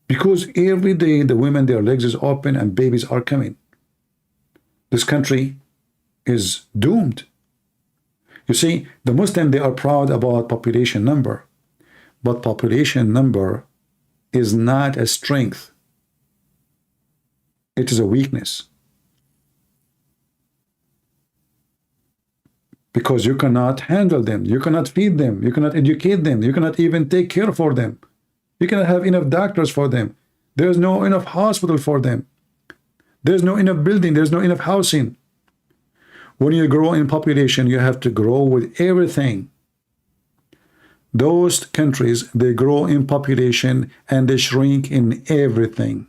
Because every day the women, their legs is open and babies are coming. This country is doomed. You see, the Muslims, they are proud about population number. But population number is not a strength. It is a weakness. Because you cannot handle them. You cannot feed them. You cannot educate them. You cannot even take care for them. You cannot have enough doctors for them. There's no enough hospital for them. There's no enough building. There's no enough housing. When you grow in population, you have to grow with everything. Those countries, they grow in population and they shrink in everything.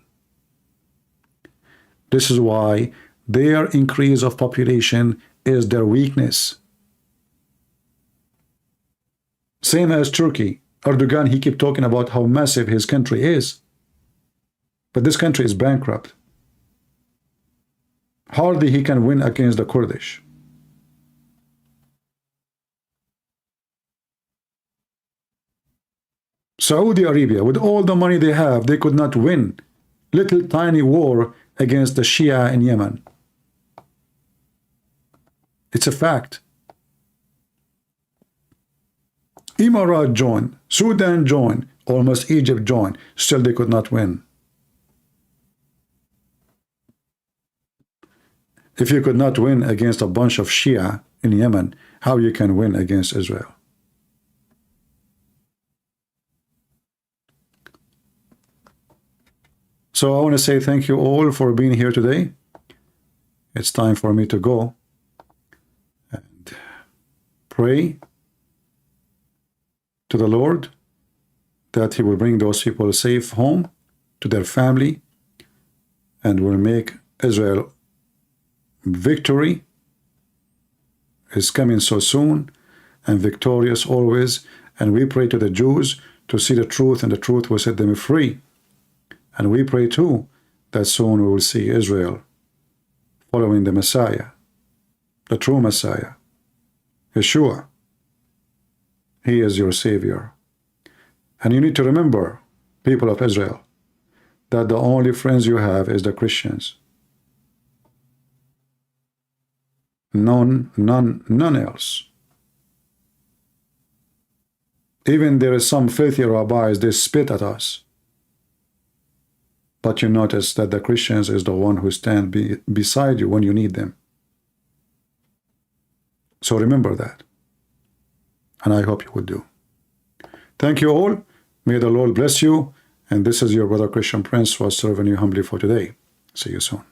This is why their increase of population is their weakness. Same as Turkey. Erdogan, he kept talking about how massive his country is. But this country is bankrupt. Hardly he can win against the Kurdish. Saudi Arabia, with all the money they have, they could not win little tiny war against the Shia in Yemen. It's a fact. Emirat joined, Sudan joined, almost Egypt joined, still they could not win. If you could not win against a bunch of Shia in Yemen, how you can win against Israel? So I want to say thank you all for being here today. It's time for me to go and pray to the Lord that he will bring those people safe home to their family and will make Israel victory is coming so soon and victorious always. And we pray to the Jews to see the truth, and the truth will set them free. And we pray too that soon we will see Israel following the Messiah, the true Messiah, Yeshua. He is your Savior. And you need to remember, people of Israel, that the only friends you have is the Christians. None else. Even there is some filthy rabbis, they spit at us. But you notice that the Christians is the one who stand beside you when you need them. So remember that. And I hope you would do. Thank you all. May the Lord bless you. And this is your brother Christian Prince, who was serving you humbly for today. See you soon.